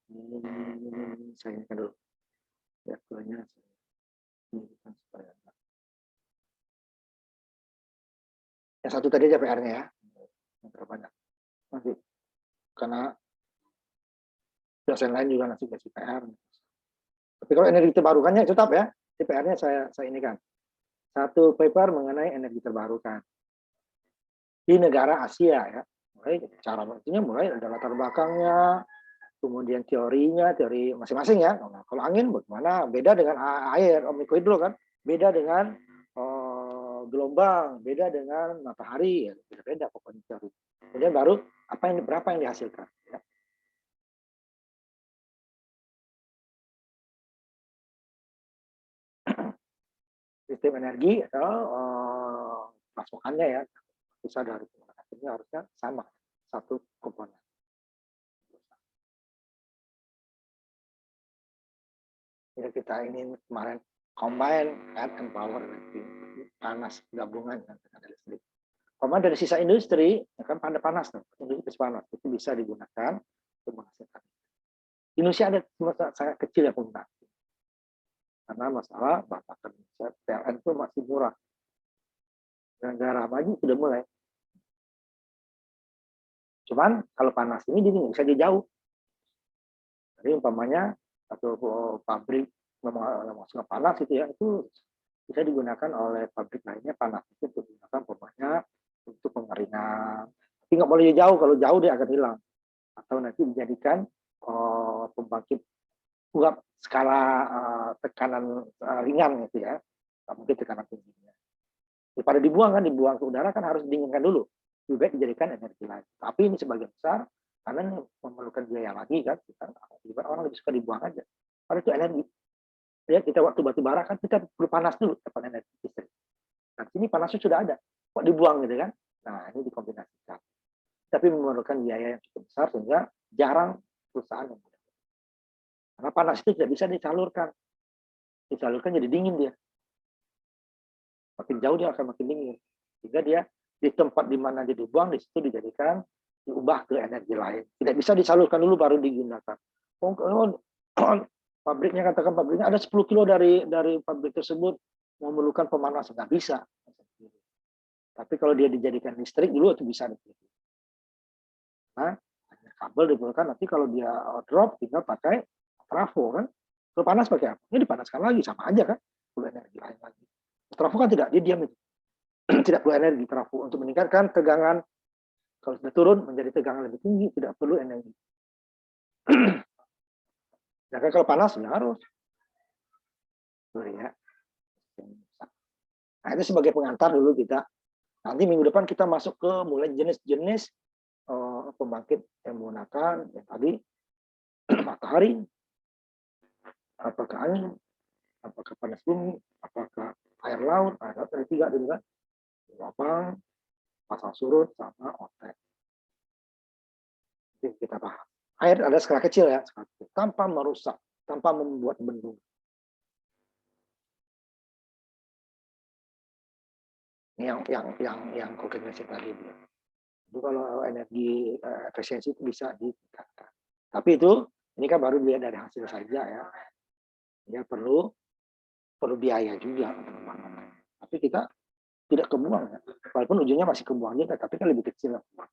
Ini saya ingatkan dulu. PR2-nya ini kan supaya yang satu tadi aja PR-nya ya, yang terbanyak. Nanti karena dosen lain juga nanti kasih PR. Tapi kalau energi terbarukannya tetap ya, PR-nya saya ini kan. Satu paper mengenai energi terbarukan di negara Asia ya. Mulai cara mengertinya mulai ada latar belakangnya, kemudian teorinya, teori masing-masing ya. Nah, kalau angin bagaimana? Beda dengan air, mikrohidro kan, beda dengan gelombang, beda dengan matahari, ya beda pokoknya teori. Kemudian baru berapa yang dihasilkan. Ya. Sistem energi atau pasokannya ya, bisa dari ini harusnya sama, satu komponen. Jadi kita ini kemarin combine air and power energy, panas gabungan dengan listrik. Combine dari sisa industri, ya kan panas tuh, industri panas itu bisa digunakan untuk menghasilkan. Indonesia ada sangat kecil yang penggunaan. Karena masalah bahan kerja PLN itu masih murah. Negara maju sudah mulai. Cuman kalau panas ini dia nggak bisa jauh. Jadi umpamanya satu pabrik memasukkan panas itu ya, itu bisa digunakan oleh pabrik lainnya panas itu untuk digunakan umpamanya untuk pengeringan. Tapi nggak boleh jauh, kalau jauh dia akan hilang. Atau nanti dijadikan pembangkit uap skala tekanan ringan gitu ya. nggak mungkin tekanan tingginya. Daripada dibuang kan, dibuang ke udara kan harus didinginkan dulu. Lebih baik dijadikan energi lain. Tapi ini sebagian besar karena memerlukan biaya lagi kan, kita orang lebih suka dibuang aja. Karena itu energi. Ya, kita waktu batu bara kan kita perlu panas dulu dapat energi listrik. Nah, sini panasnya sudah ada, kok dibuang gitu kan? Nah, ini dikombinasikan. Tapi memerlukan biaya yang cukup besar sehingga jarang perusahaan yang mudah. Karena panas itu tidak bisa disalurkan. Disalurkan jadi dingin dia. Makin jauh dia akan makin dingin. Sehingga dia di tempat di mana dia dibuang, di situ dijadikan, diubah ke energi lain. Tidak bisa disalurkan dulu baru digunakan. Pabriknya, katakan pabriknya ada 10 kilo dari pabrik tersebut memerlukan pemanasan, nggak bisa. Tapi kalau dia dijadikan listrik dulu itu bisa. Nah, kabel diperlukan, nanti kalau dia drop tinggal pakai trafo kan. Kalau panas pakai apa? Ini dipanaskan lagi, sama aja kan, perlu energi lain lagi. Trafo kan tidak, dia diam itu. Tidak perlu energi trafo untuk meningkatkan tegangan. Kalau sudah turun menjadi tegangan lebih tinggi, tidak perlu energi. Ya kan kalau panas ya harus. Ya. Nah, itu sebagai pengantar dulu kita. Nanti minggu depan kita masuk ke mulai jenis-jenis pembangkit yang menggunakan yang tadi matahari, apakah angin, apakah panas bumi, apakah air laut, ada tiga dulu kan, lapang, pasang surut, sama otek. Jadi kita paham. Air ada skala kecil ya, skala kecil, tanpa merusak, tanpa membuat bendung. Ini yang koordinasi tadi. Itu kalau energi efisiensi itu bisa ditingkatkan. Tapi itu ini kan baru dilihat dari hasil saja ya. Ya perlu biaya juga. Tapi kita tidak kebuang ya. Walaupun ujungnya masih kebuang juga, tapi kan lebih kecil. Nah.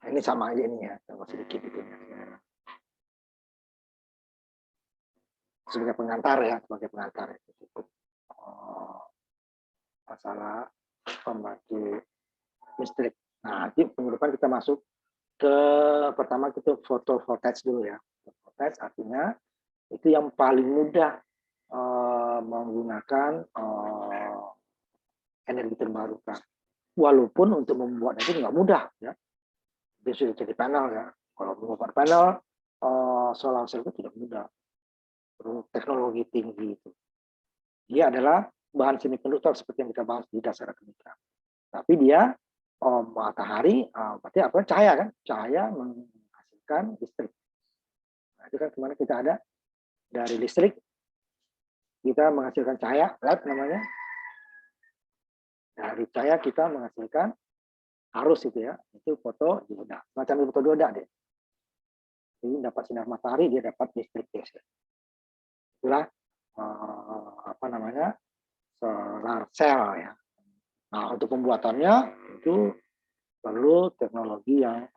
Ini sama aja ini ya, kalau sedikit itu. Sebagai pengantar ya, itu cukup. Masalah pembangkit listrik. Nah, nanti minggu depan kita masuk ke pertama kita foto voltage dulu ya. Voltage artinya itu yang paling mudah menggunakan energi terbarukan. Walaupun untuk membuatnya itu nggak mudah ya. Dia sudah jadi panel ya. Kalau membuat panel solar cell itu tidak mudah. Perlu teknologi tinggi itu. Dia adalah bahan semikonduktor seperti yang kita bahas di dasar akademika. Tapi dia matahari berarti apa? Cahaya kan? Cahaya menghasilkan listrik. Nah, itu kan kemana kita ada dari listrik kita menghasilkan cahaya, LED namanya. Dari cahaya kita menghasilkan arus itu ya, itu fotodioda. Macam fotodioda deh. Jadi dapat sinar matahari dia dapat listrik biasa. Itulah apa namanya solar cell ya. Nah untuk pembuatannya itu perlu teknologi yang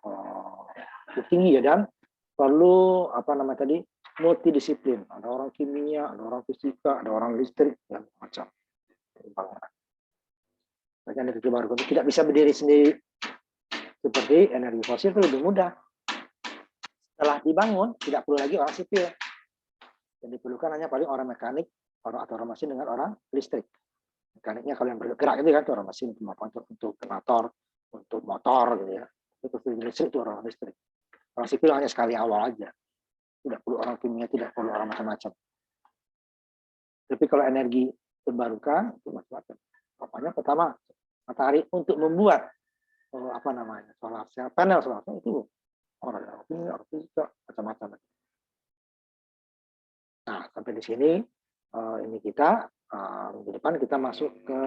tinggi ya dan perlu apa namanya tadi multidisiplin. Ada orang kimia, ada orang fisika, ada orang listrik dan macam. Energi baru tidak bisa berdiri sendiri seperti energi fosil itu lebih mudah. Setelah dibangun tidak perlu lagi orang sipil. Yang diperlukan hanya paling orang mekanik, atau orang mesin dengan orang listrik. Mekaniknya kalau yang bergerak itu kan orang mesin untuk motor, untuk motor gitu ya. Itu listrik itu orang listrik. Orang sipil hanya sekali awal aja. Tidak perlu orang kimia, tidak perlu orang macam-macam. Tapi kalau energi terbarukan itu macam-macam. Pokoknya pertama matahari untuk membuat apa namanya solar cell, panel solar cell itu orang kimia, orang fisika, macam-macam. Nah sampai di sini ini kita minggu depan kita masuk ke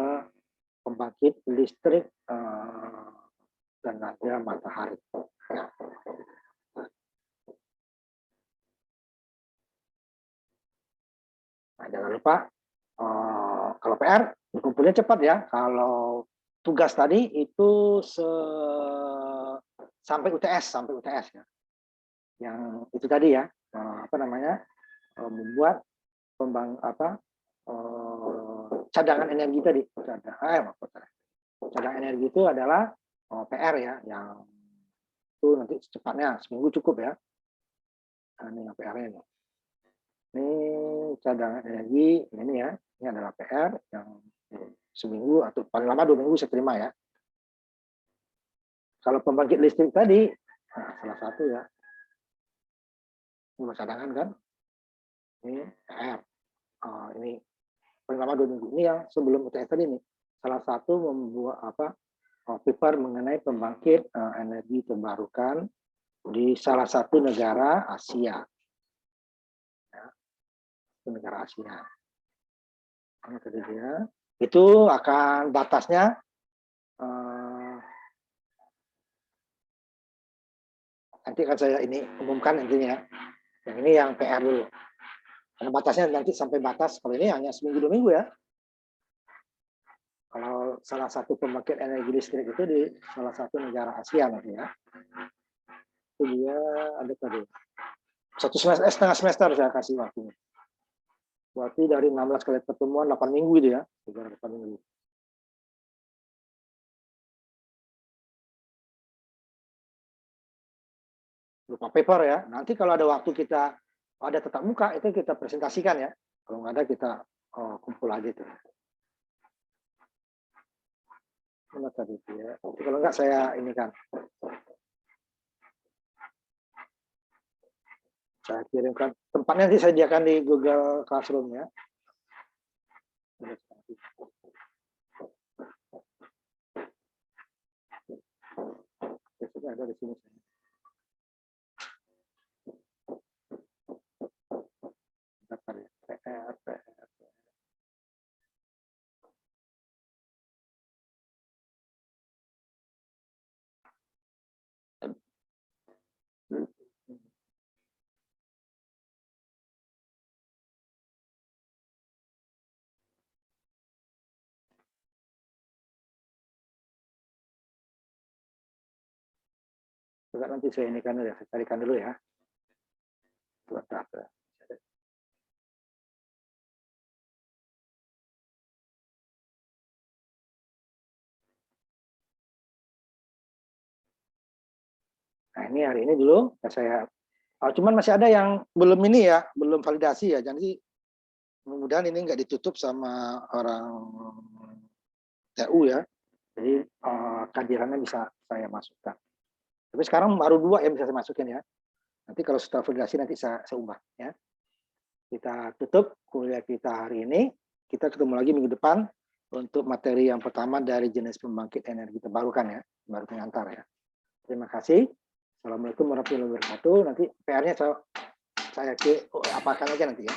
pembangkit listrik tenaga matahari. Nah, jangan lupa kalau PR dikumpulnya cepat ya. Kalau tugas tadi itu sampai UTS ya. Yang itu tadi ya apa namanya membuat cadangan energi tadi. Cadangan energi itu adalah PR ya yang Itu nanti secepatnya seminggu cukup ya. Nah, ini PR-nya ini. Ini cadangan energi ini ya. Ini adalah PR yang seminggu atau paling lama 2 minggu saya terima ya. Kalau pembangkit listrik tadi, nah, salah satu ya. Ini cadangan kan. Ini PR. Ini paling lama 2 minggu. Ini yang sebelum UTS tadi nih. Salah satu membuat paper mengenai pembangkit energi terbarukan di salah satu negara Asia. Ya, negara Asia. Tadi dia. Itu akan batasnya nanti akan saya ini umumkan intinya. Yang ini yang PR dulu. Karena batasnya nanti sampai batas, kalau ini hanya seminggu 2 minggu ya. Kalau salah satu pembangkit energi listrik itu di salah satu negara Asia nanti ya. Itu dia ada tadi. 1 semester, setengah semester saya kasih waktunya. Waktu dari 16 kali pertemuan 8 minggu itu ya. 8 minggu. Berupa paper ya. Nanti kalau ada waktu kita ada tetap muka itu kita presentasikan ya. Kalau nggak ada kita kumpul aja itu. Mana tadi itu ya. Kalau nggak saya ini kan. Saya kirimkan. Tempatnya nanti saya sediakan di Google Classroom ya. Sudah ada di sini. Juga nanti saya ini kan ya, saya carikan dulu ya. Nah ini hari ini dulu saya. Cuman masih ada yang belum ini ya, belum validasi ya. Jadi mudah-mudahan ini nggak ditutup sama orang TU ya. Jadi kehadirannya bisa saya masukkan. Tapi sekarang baru 2 yang bisa saya masukin ya. Nanti kalau setelah validasi nanti saya ubah ya. Kita tutup kuliah kita hari ini. Kita ketemu lagi minggu depan untuk materi yang pertama dari jenis pembangkit energi terbarukan ya, baru pengantar ya. Terima kasih. Assalamualaikum warahmatullahi wabarakatuh. Nanti PR-nya saya apakan aja nanti ya.